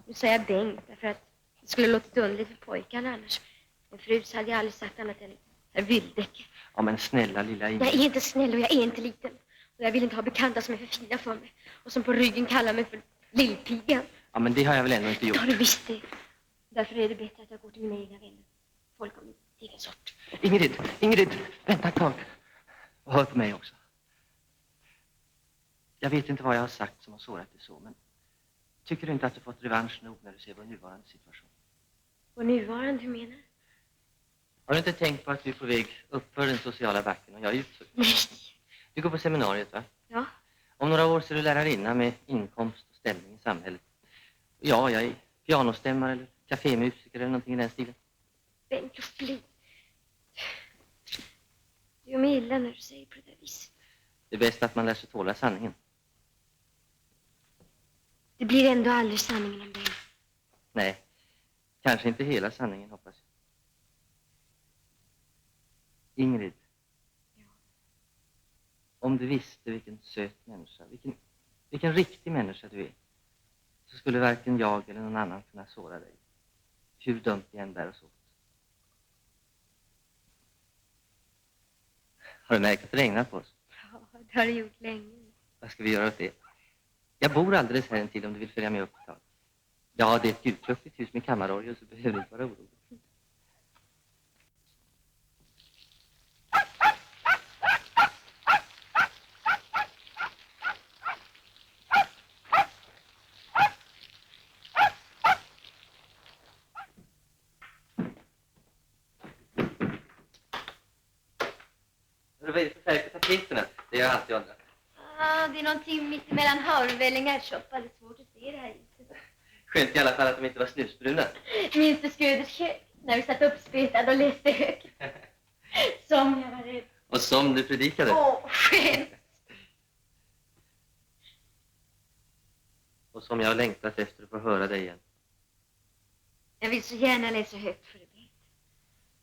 Nu säger jag Bengt därför att det skulle låtit underligt för pojkarna annars. Men förut så hade jag aldrig sagt annat än herr Vildeke. Ja, men snälla lilla Ingrid. Jag är inte snäll och jag är inte liten. Och jag vill inte ha bekanta som är för fina för mig. Och som på ryggen kallar mig för lillpigan. Ja, men det har jag väl ändå inte gjort. Det har du visst det. Därför är det bättre att jag går till mina egna vänner. Folk av min egen sort. Ingrid, vänta ett tag. Och hör på mig också. Jag vet inte vad jag har sagt som har sårat dig så, men tycker du inte att du fått revansch nog när du ser vår nuvarande situation? Vår nuvarande, hur menar du? Har du inte tänkt på att du är på väg upp för den sociala backen och jag är utför? Nej. Du går på seminariet, va? Ja. Om några år så är du lärarinna med inkomst och ställning i samhället. Ja, jag är pianostämmare eller kafémusiker eller någonting i den stilen. Bengt, låt bli. Du gör mig illa när du säger på det där viset. Det är bäst att man lär sig tåla sanningen. Det blir ändå aldrig sanningen om dig. Nej, kanske inte hela sanningen, hoppas jag. Ingrid. Ja. Om du visste vilken söt människa, vilken riktig människa du är, så skulle varken jag eller någon annan kunna såra dig. Hur dumt vi än bär oss åt. Har du märkt att det regnar på oss? Ja, det har det gjort länge. Vad ska vi göra åt det? Jag bor alldeles här intill om du vill följa med upp ett tag. Ja, det är ett gudfruktigt hus med kammarorgel, så behöver du inte vara orolig. Vad är det för färg på tapeterna? Det har jag alltid undrat. Det är någonting mitt emellan havrevällningar, tjopp. Alldeles svårt att se det här huset. Skönt i alla fall att de inte var snusbruna. Minns du Sköders kök? När vi satt uppspetade och läste högt. Som jag var rädd. Och som du predikade. Skämt. Och som jag har längtat efter att få höra dig igen. Jag vill så gärna läsa högt för dig.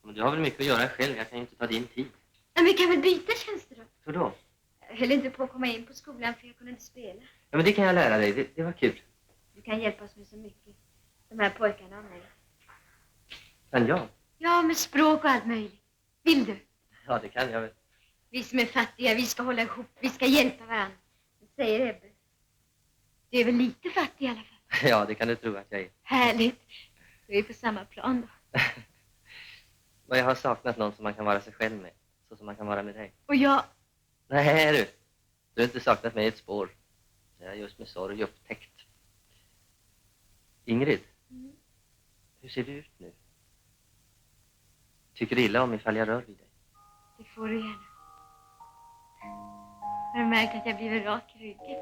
Men du har väl mycket att göra själv, jag kan ju inte ta din tid. Men vi kan väl byta tjänster då? Hur då? Jag höll inte på att komma in på skolan för jag kunde inte spela. Ja, men det kan jag lära dig, det var kul. Du kan hjälpa oss med så mycket. De här pojkarna och mig. Kan jag? Ja, med språk och allt möjligt. Vill du? Ja, det kan jag väl. Vi som är fattiga, vi ska hålla ihop. Vi ska hjälpa varandra. Det säger Ebbe. Du är väl lite fattig i alla fall? Ja, det kan du tro att jag är. Härligt. Då är vi på samma plan då. Och jag har saknat någon som man kan vara sig själv med. Så som man kan vara med dig. Och jag... Nej du. Du har inte saknat mig ett spår. Jag har just med sorg upptäckt. Ingrid. Mm. Hur ser du ut nu? Tycker du illa om ifall jag rör vid dig? Det får du gärna. Har du märkt att jag blivit rak i ryggen?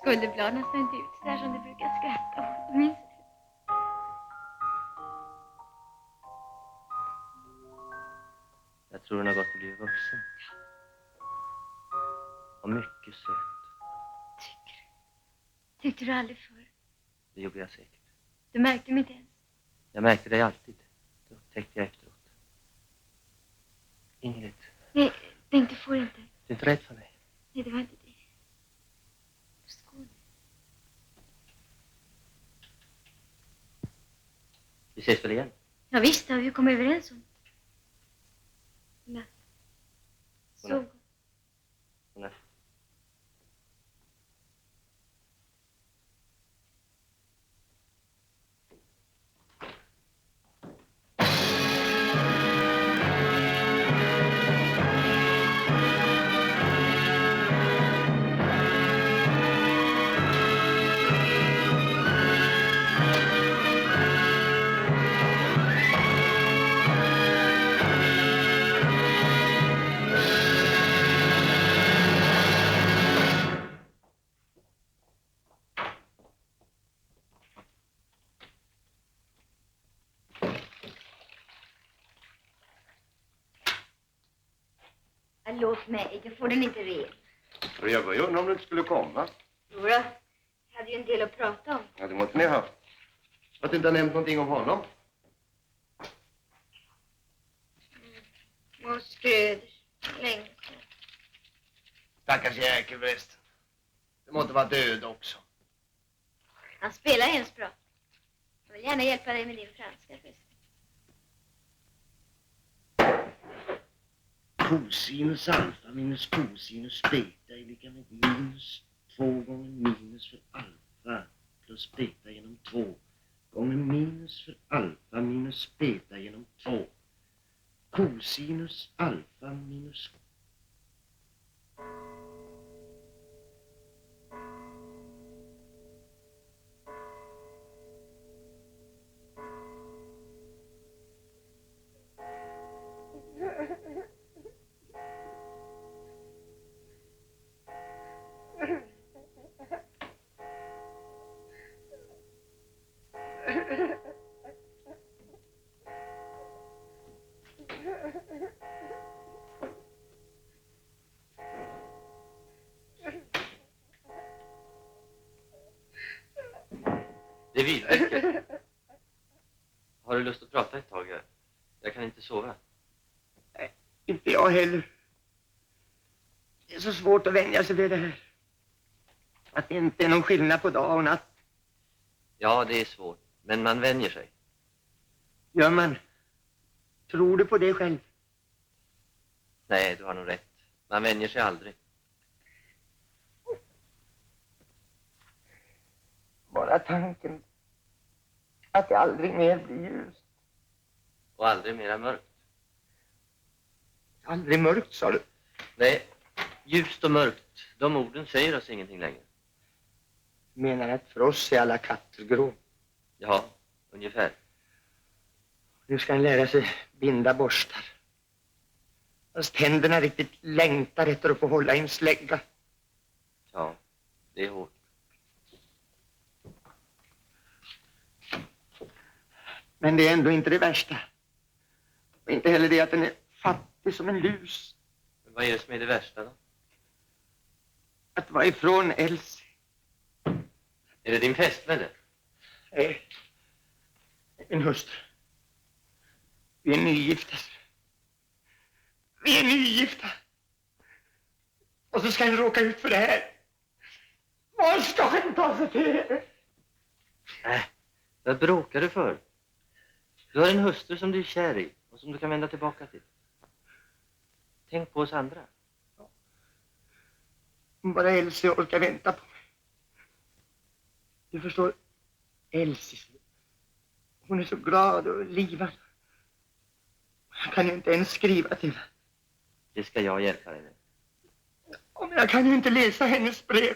Skulderbladen ser inte ut så där som du brukar skratta åt. Minns du? Jag tror hon har gått och blivit vuxen. Och mycket söt. Tycker du? Tyckte du aldrig förr? Det gjorde jag säkert. Du märkte mig inte ens. Jag märkte dig alltid. Det upptäckte jag efteråt. Ingrid. Nej, Bengt, du får inte. Du är inte rädd för mig? Nej, det var inte det. Skål. Vi ses väl igen? Ja visst, har vi kommit överens om. Godnatt. Så. Godnatt. Låt mig, jag får den inte ren. Jag var ju undra om du inte skulle komma. Jodå, jag hade ju en del att prata om. Ja, det måste ni ha haft. Att du inte har nämnt någonting om honom. Och Sköders, länge sedan. Stackars jäkel förresten. Det måste vara död också. Han spelar hemskt bra. Jag vill gärna hjälpa dig med din franska förresten. Cosinus alfa minus cosinus beta är lika med minus 2 gånger minus för alfa plus beta genom 2 gånger minus för alfa minus beta genom 2. Cosinus alfa minus... Det är Vibeke. Har du lust att prata ett tag? Jag kan inte sova. Nej, inte jag heller. Det är så svårt att vänja sig vid det här. Att det inte är någon skillnad på dag och natt. Ja, det är svårt. Men man vänjer sig. Gör man? Tror du på det själv? Nej, du har nog rätt. Man vänjer sig aldrig. Bara tanken att det aldrig mer blir ljust. Och aldrig mera mörkt. Aldrig mörkt, sa du? Nej, ljust och mörkt. De orden säger oss ingenting längre. Menar att för oss är alla katter grå? Ja, ungefär. Nu ska en lära sig binda borstar. Fast händerna riktigt längtar efter att få hålla i en slägga. Ja, det är hårt. Men det är ändå inte det värsta. Och inte heller det att den är fattig som en lus. Men vad är det som är det värsta då? Att vara ifrån Elsie. Är det din fästmö? Nej. Min hustru. Vi är nygifta. Vi är nygifta. Och så ska en råka ut för det här. Vad ska en ta sig till? Vad bråkar du för? Du har en hustru som du är kär i och som du kan vända tillbaka till. Tänk på oss andra. Bara Elsie orkar vänta på mig. Du förstår, Elsie, hon är så glad och livad. Jag kan ju inte ens skriva till henne. Det ska jag hjälpa dig med. Men jag kan ju inte läsa hennes brev.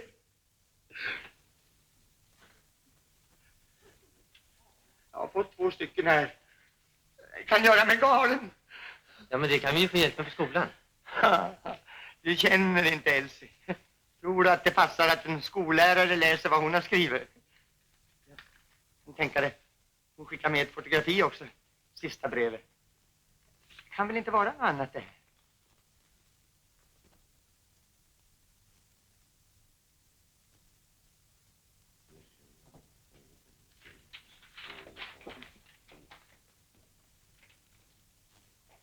Jag har fått 2 stycken här. Jag kan göra mig galen. Ja, men det kan vi ju få hjälp med på skolan. Du känner inte Elsie. Tror du att det passar att en skollärare läser vad hon har skrivit? Hon tänker det. Hon skickar med ett fotografi också. Sista brevet. Det kan väl inte vara något annat det.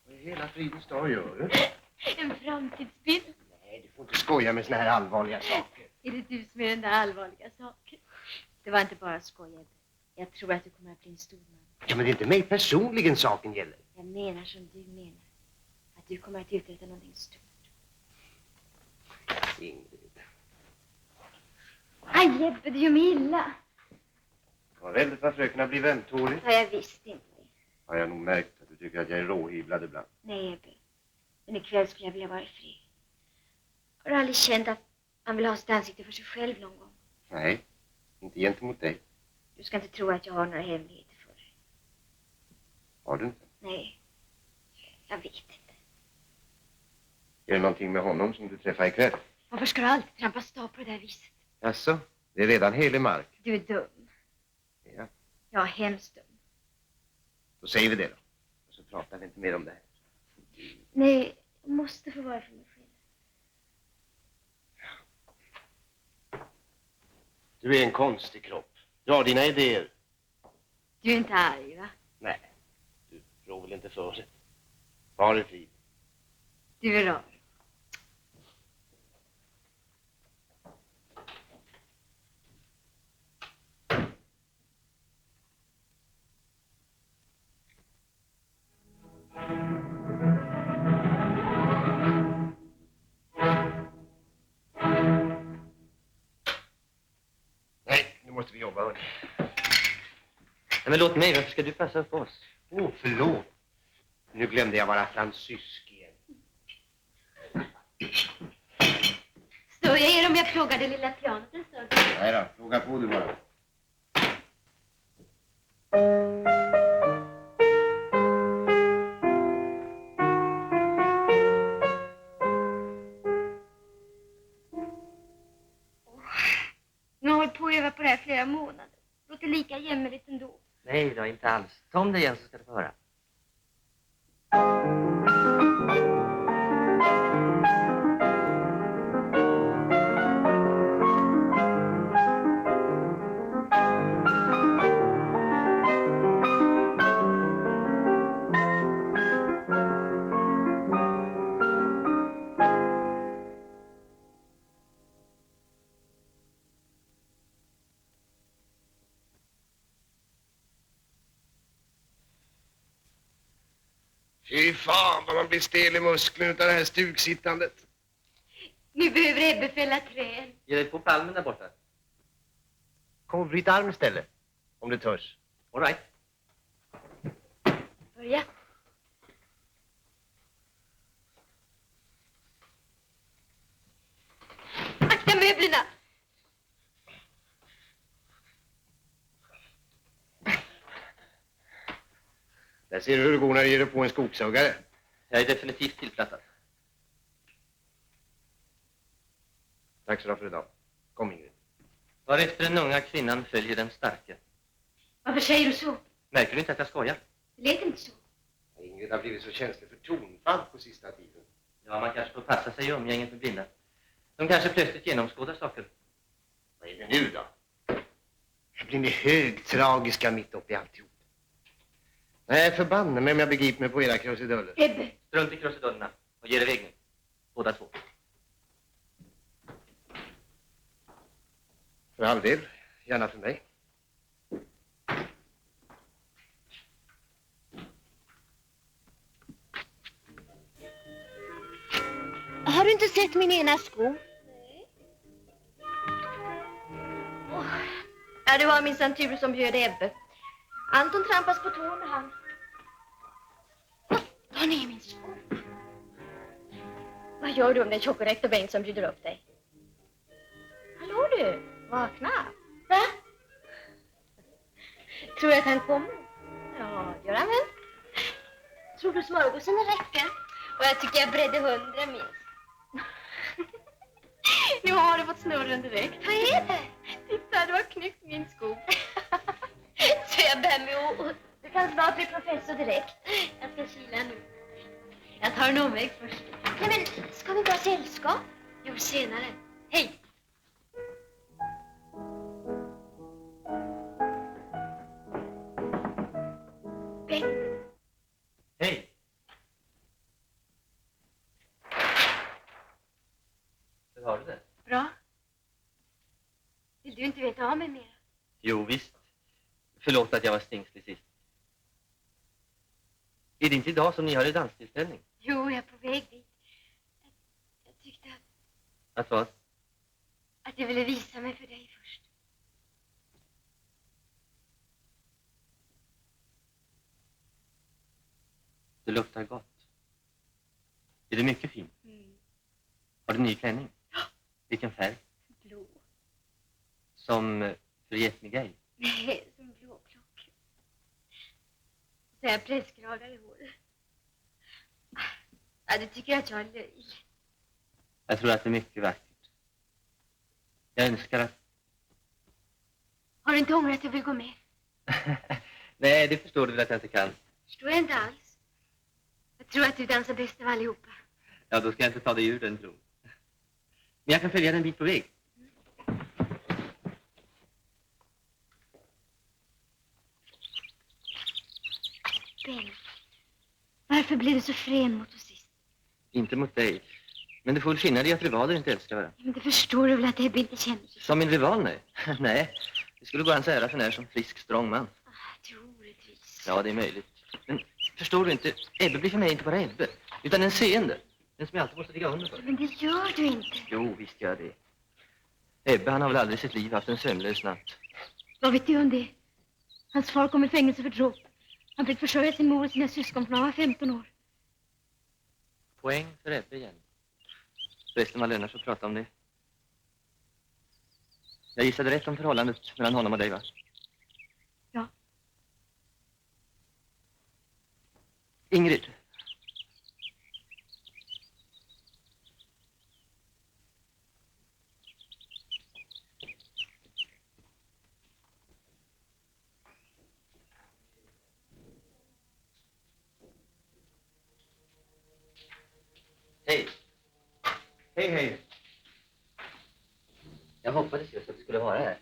Vad i hela fridens dag gör du? En framtidsbild. Nej, du får inte skoja med såna här allvarliga saker. Är det du som är den där allvarliga saken? Det var inte bara skoj, Ebbe. Jag tror att du kommer att bli en stor man. Ja, men det är inte mig personligen saken gäller. Jag menar som du menar. Att du kommer att uträtta någonting stort. Ingrid. Aj, Ebbe, du gör mig illa. Var rädd för att fröken blir väntålig. Ja, jag visste inte det. Har jag nog märkt att du tycker att jag är råhyvlad ibland. Nej, Ebbe. Men ikväll skulle jag vilja vara i fred. Har du aldrig känt att man vill ha sitt ansikte för sig själv någon gång? Nej, inte gentemot dig. Du ska inte tro att jag har några hemligheter för dig. Har du inte? Nej, jag vet inte. Är det någonting med honom som du träffar ikväll? Varför ska du alltid trampa stav på det där viset? Jaså, det är redan helig mark. Du är dum. Ja, Ja, hemskt dum. då säger vi det då. Och så pratar vi inte mer om det här. Nej, jag måste få vara för mig själv. Du är en konstig kropp. Du har dina idéer. Du är inte arg, va? Nej, du rår väl inte för det. Var i frid. Du är rar. Nej, nu måste vi jobba. Hörni. Nej, men låt mig. Varför ska du passa upp oss? Åh, förlåt. Nu glömde jag vara fransysk igen. Stör jag er om jag plågar det lilla pianot en stund? Nej då, fråga på du bara. Nu har jag hållit på att öva på det här flera månader. Låter lika jämmerligt ändå. Nej då, inte alls. Ta om det igen så ska du få höra. Fy fan vad man blir stel i musklerna utav det här stugsittandet. Nu behöver Ebbe fälla träd. Ge dig på palmen där borta. Kom och bryt arm istället. Om du törs. All right. Börja. Akta möblerna! Där ser du hur det går när du ger dig på en skogshuggare. Jag är definitivt tillplattad. Tack så du för idag. Kom Ingrid. Varefter den unga kvinnan följer den starka. Varför säger du så? Märker du inte att jag skojar? Det lät inte så. Ingrid har blivit så känslig för tonfall på sista tiden. Ja, man kanske får passa sig i umgänget med blinda. De kanske plötsligt genomskådar saker. Vad är det nu då? Jag blir ni högtragiska mitt uppe i alltihop. Nej, förbanne mig om jag begriper mig på era krusiduller. Ebbe! Strunt i krusidullerna och ge er iväg nu. Båda två. För all del. Gärna för mig. Har du inte sett min ena sko? Nej. Ja, det var minsann tur som bjöd Ebbe. Anton trampas på tån med han. Ta ner min sko. Vad gör du om den tjockräkta Bengt som bjuder upp dig? Hallå du, vakna. Va? Tror du att han kommer? Ja, gör han väl? Tror du smörgåsen räcker? Och jag tycker jag bredde 100 minst. Nu har du fått snurren direkt. Vad är det? Titta, du har knyckt min sko. Så jag bär mig åt. Du kan snart bli professor direkt. Jag ska kila nu. Jag tar en omväg först. Nej men, ska vi inte ha sällskap? Jo, senare. Hej! Bengt. Hej! Hur har du det? Bra. Vill du inte veta av mig mer? Jo, visst. Förlåt att jag var stingslig sist. Är det inte idag som ni har en danstillställning? Jo, jag är på väg dit. Jag tyckte Att vad? att jag ville visa mig för dig först. Det luktar gott. Är det mycket fint? Mm. Har du ny klänning? Vilken färg? Blå. Som Forget Me Gay? Nej, som blåklock. Så jag pressgradar i håret. Ja, du tycker att jag är löjlig. Jag tror att det är mycket vackert. Jag önskar att... Har du inte ångrat att jag vill gå med? Nej, det förstår du väl att jag inte kan. Förstår jag inte alls. Jag tror att du dansar bäst av allihopa. Ja, då ska jag inte ta dig ur den tron. Men jag kan följa den en bit på väg. Bengt, varför blev du så frän mot oss sist? Inte mot dig. Men det får väl skillnad i att rivaler inte älskar varandra. Men det förstår du väl att Ebbe inte känner sig. Som min rival, nej. Nej, det skulle gå hans ära för när som frisk, strong man. Det är orättvist. Ja, det är möjligt. Men förstår du inte, Ebbe blir för mig inte bara Ebbe, utan en seende. Den som jag alltid måste ligga under för. Men det gör du inte. Jo, visst gör det. Ebbe, han har väl aldrig i sitt liv haft en sömnlös natt. Vad vet du om det? Hans far kom i fängelse för dråp. Han fick försörja sin mor och sina syskon från han var 15 år. Poäng för Ebbe igen. Förresten, vad lönar sig att prata om det? Jag gissade rätt om förhållandet mellan honom och dig, va? Ja. Ingrid. Hej. Hej, hej. Jag hoppades just att du skulle vara här.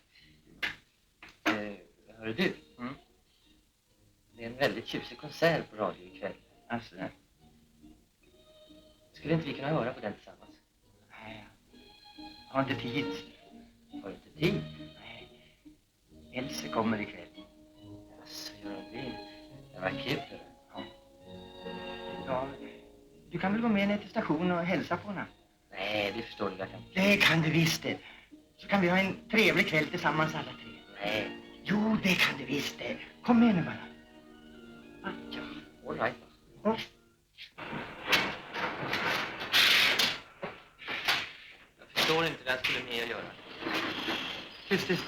Hörru du. Mm. Det är en väldigt tjusig konsert på radio ikväll. Alltså, där. Skulle inte vi kunna höra på den tillsammans? Nej, jag har inte tid. Har du inte tid? Nej. Else kommer ikväll. Jaså, gör hon det? Det var kul. Ja. Ja, du kan väl gå med ner till stationen och hälsa på henne? Nej, det förstår du, jag kan. Det kan du visst det. Så kan vi ha en trevlig kväll tillsammans alla tre. Nej. Jo, det kan du visst det. Kom med nu bara. Ja, all right. Ja. Jag förstår inte, det här skulle med att göra. Tyst.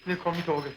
Nu kommer tåget.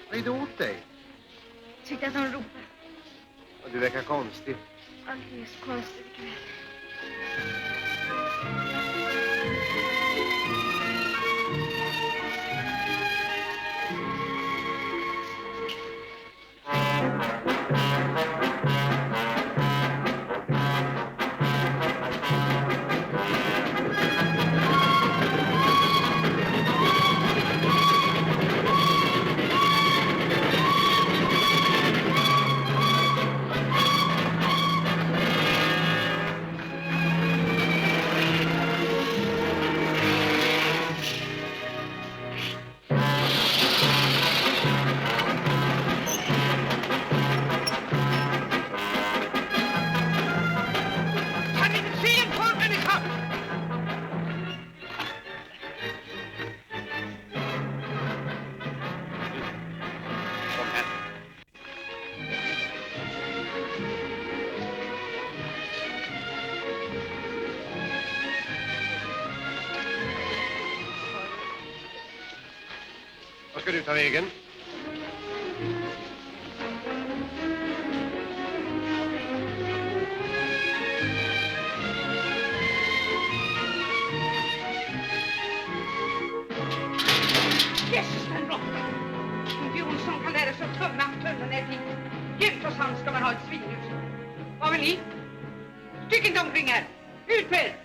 Vad är det åt dig? Tyckte att de ropade. Ja, du verkar konstig. Alldeles konstigt ikväll. Var ska du ta vägen? Jesus, den råtta! Inte Jonsson kan lära sig att tumma tunneln är dit. Jämt hos han ska man ha ett svinhus. Vad vill ni? Tyck inte omkring här. Ut med er!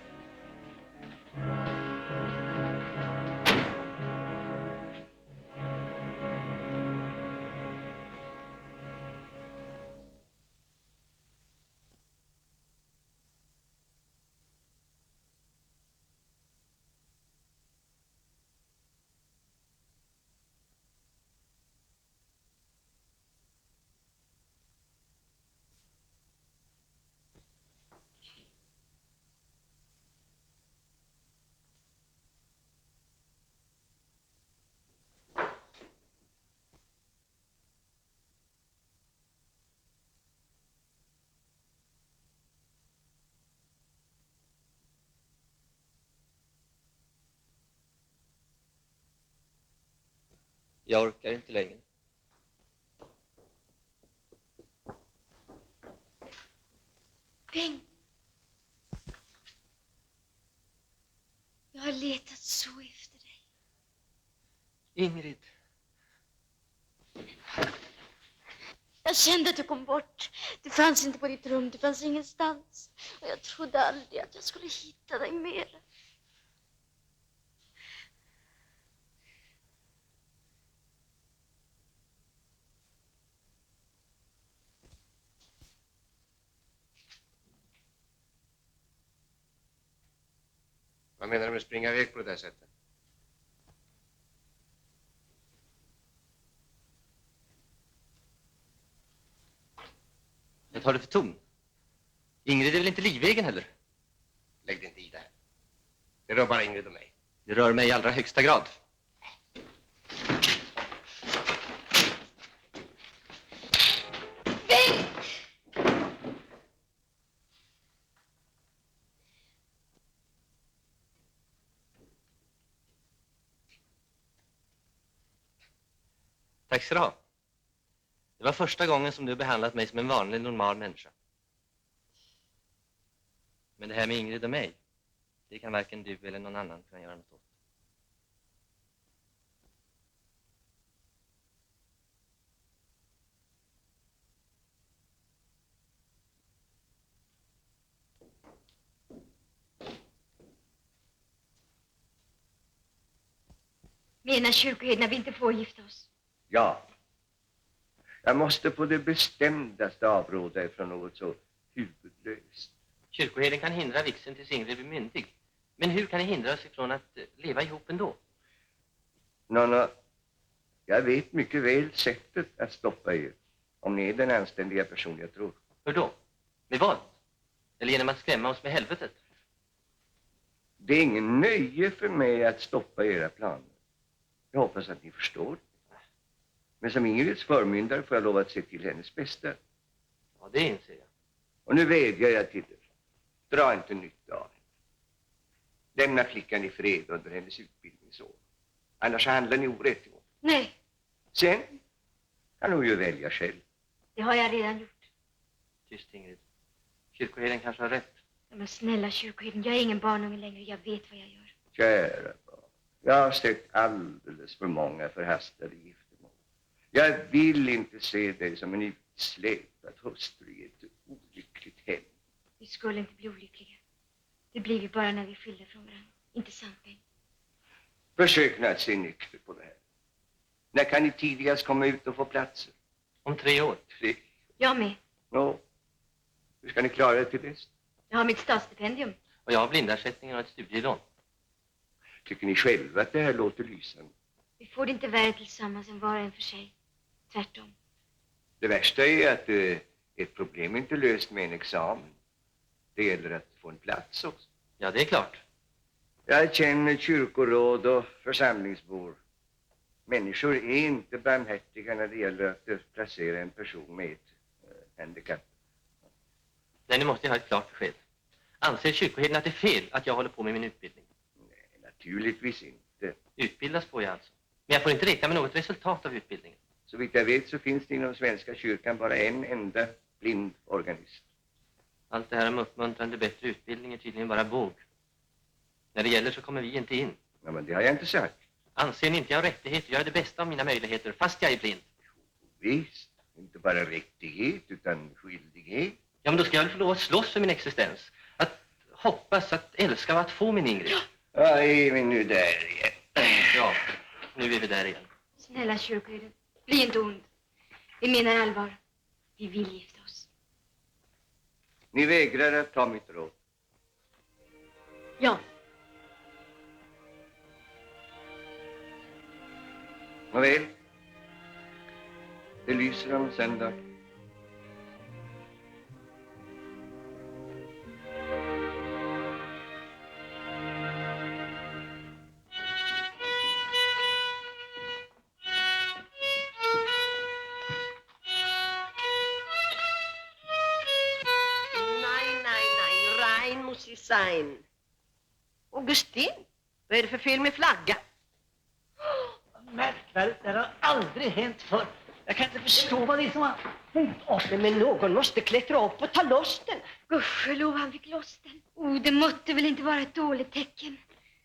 Jag orkar inte längre. Bengt. Jag har letat så efter dig. Ingrid. Jag kände att du kom bort. Du fanns inte på ditt rum, du fanns ingenstans. Och jag trodde aldrig att jag skulle hitta dig mer. menar du med springa iväg på det där sättet? Jag tar det för ton. Ingrid är väl inte livegen heller? Lägg dig inte i det här. Det rör bara Ingrid och mig. Det rör mig i allra högsta grad. Tack ska du ha. Det var första gången som du behandlat mig som en vanlig, normal människa. Men det här med Ingrid och mig, det kan varken du eller någon annan kan göra något åt. Menar kyrkoherden att vi inte får gifta oss? Ja. Jag måste på det bestämdaste avråda ifrån något så huvudlöst. Kyrkoherden kan hindra vigseln tills Ingrid blir myndig. Men hur kan ni hindra oss ifrån att leva ihop ändå? Nå, jag vet mycket väl sättet att stoppa er. Om ni är den anständiga person jag tror. Hur då? Med våld? Eller genom att skrämma oss med helvetet? Det är ingen nöje för mig att stoppa era planer. Jag hoppas att ni förstår. Men som Ingrids förmyndare får jag lov att se till hennes bästa. Ja, det inser jag. Och nu vädjar jag till er. Dra inte nytta av henne. Lämna flickan i fred under hennes utbildningsår. Annars handlar ni orätt emot. Nej, Sen kan hon ju välja själv. det har jag redan gjort. Tyst, Ingrid. Kyrkoherden kanske har rätt. Ja, men snälla kyrkoherden, jag är ingen barnunge längre. Jag vet vad jag gör. Kära barn. Jag har sett alldeles för många förhastade giftermål. Jag vill inte se dig som en utsläpad hustru i ett olyckligt hem. Vi skulle inte bli olyckliga. Det blir vi bara när vi skiljer från varandra. Inte sant, Bengt? Försök nu att se nykter på det här. När kan ni tidigast komma ut och få platser? Om 3 år. 3. Jag med. Nå, hur ska ni klara det till dess? Jag har mitt statsstipendium. Och jag har blindersättningen och ett studielån. Tycker ni själva att det här låter lysande? Vi får det inte värre tillsammans än var och en för sig. Tvärtom. Det värsta är att ett problem inte löst med en examen. Det gäller att få en plats också. Ja, det är klart. Jag känner kyrkoråd och församlingsbor. Människor är inte barmhärtiga när det gäller att placera en person med ett handikapp. Nej, nu måste jag ha ett klart besked. Anser kyrkoherden att det är fel att jag håller på med min utbildning? Nej, naturligtvis inte. Utbildas får jag alltså. Men jag får inte räkna med något resultat av utbildningen. Så vitt jag vet så finns det inom Svenska kyrkan bara en enda blind organist. Allt det här om uppmuntrande bättre utbildning är tydligen bara båg. När det gäller så kommer vi inte in. Ja, men det har jag inte sagt. Anser ni inte jag har rättighet att göra det bästa av mina möjligheter fast jag är blind? Visst, inte bara rättighet utan skyldighet. Ja, men då ska jag väl få lov att slåss för min existens. Att hoppas, att älska och att få min Ingrid. Ja, är vi nu där igen? Ja, nu är vi där igen. Snälla kyrkoherden, bli inte ond. Vi menar allvar. Vi vill gifta oss. Ni vägrar att ta mitt råd. Ja. Nåväl. Det lyser om söndag. Rein muss sie sein. Augustin, vad är det för fel med flagga? Märkvärdigt, det har aldrig hänt förr. Jag kan inte förstå vad det är som har hänt oss. Men någon måste klättra upp och ta loss den. Gudskelov, han fick loss den. Oh, det måtte väl inte vara ett dåligt tecken.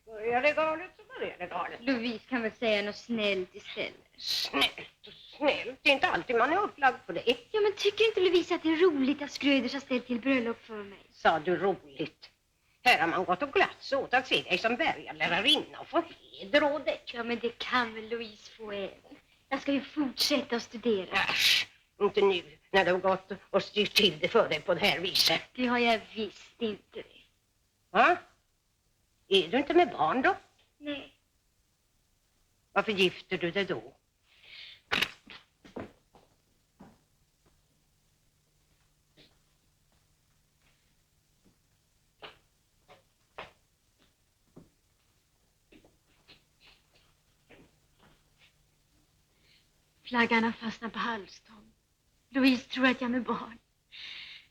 Börjar det galet så börjar det galet. Louise kan väl säga något snällt istället. Snällt och snällt, det är inte alltid man är upplagd på det. Ja, men tycker inte Louise att det är roligt att Schröders har ställt till bröllop för mig? Sa du roligt? Här har man gått och glatt så åt att se dig som bergarlärarinna och få heder å dig. Ja, men det kan väl Louise få även. Jag ska ju fortsätta att studera. Äsch, inte nu när du har gått och styrt till det för dig på det här viset. Det har jag visst inte det. Va? Är du inte med barn då? Nej. Varför gifter du dig då? Flaggan har fastnat på halvstång. Louise tror att jag är med barn.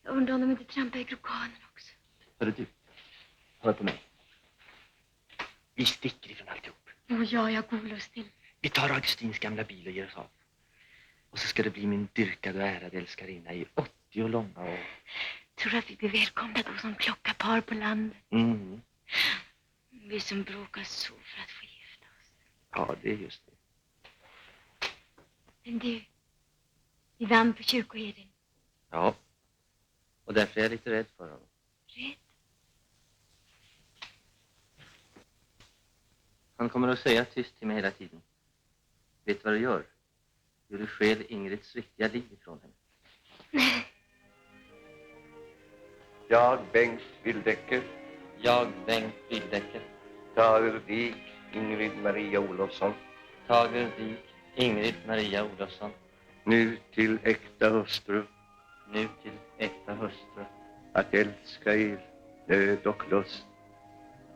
Jag undrar om de inte trampar i krokanen också. Hörru du, hör på mig. Vi sticker ifrån alltihop. Ja, jag går lust till. Vi tar Augustins gamla bil och ger oss av. Och så ska det bli min dyrkade och ärade älskarinna i 80 långa år. Tror att vi blir välkomna då som klockarpar på landet. Mm. Vi som bråkar så för att få gifta oss. Ja, det är just det. Men du, vi vann på kyrkoherden. Ja, och därför är jag lite rädd för honom. Rädd? Han kommer att säga tyst till mig hela tiden. Vet du vad du gör? Du stjäl Ingrids riktiga liv ifrån henne. Jag, Bengt Wildecker, Jag, Bengt Wildecker, tager dig, Ingrid Maria Olofsson, tager dig, Ingrid Maria Olofsson, nu till äkta hustru, nu till äkta hustru, att älska er nöd och lust,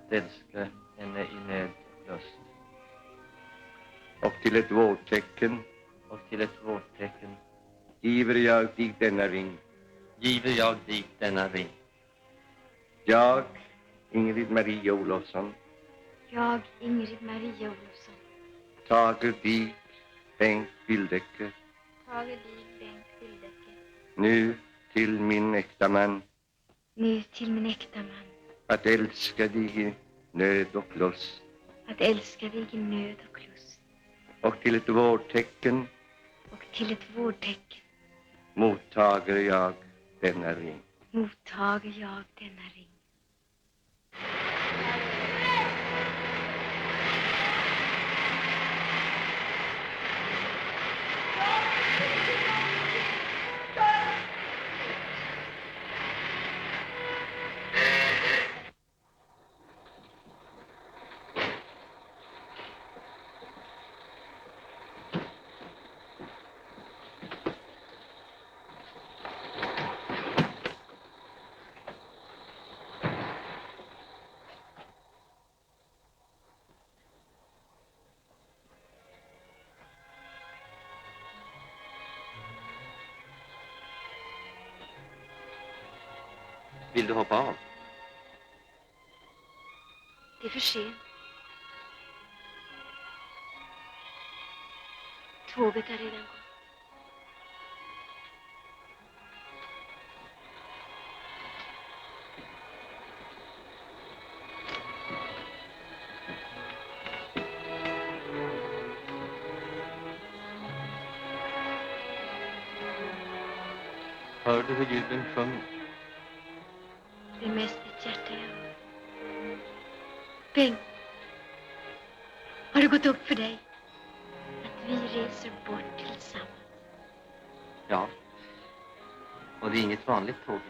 att älska henne i nöd och lust, och till ett vårtecken giver jag dig denna ring. Giver jag dig denna ring. Jag, Ingrid Maria Olofsson, Jag, Ingrid Maria Olofsson. tager dig, Bengt Wildecker, Tager dig, Bengt Wildecker. nu till min äkta man, Nu till min äkta man. att älska dig i nöd och lust, Att älska dig i nöd och lust. och till ett vårtecken Och till ett vårtecken mottager jag denna ring. mottager jag denna ring. Vill du hoppa av? Det är för sent. Tåget har redan gått. Hör du hur ljuden sjunger? Det är mest ditt hjärta jag hör. Bengt, har det gått upp för dig att vi reser bort tillsammans? Ja. Och det är inget vanligt tåg.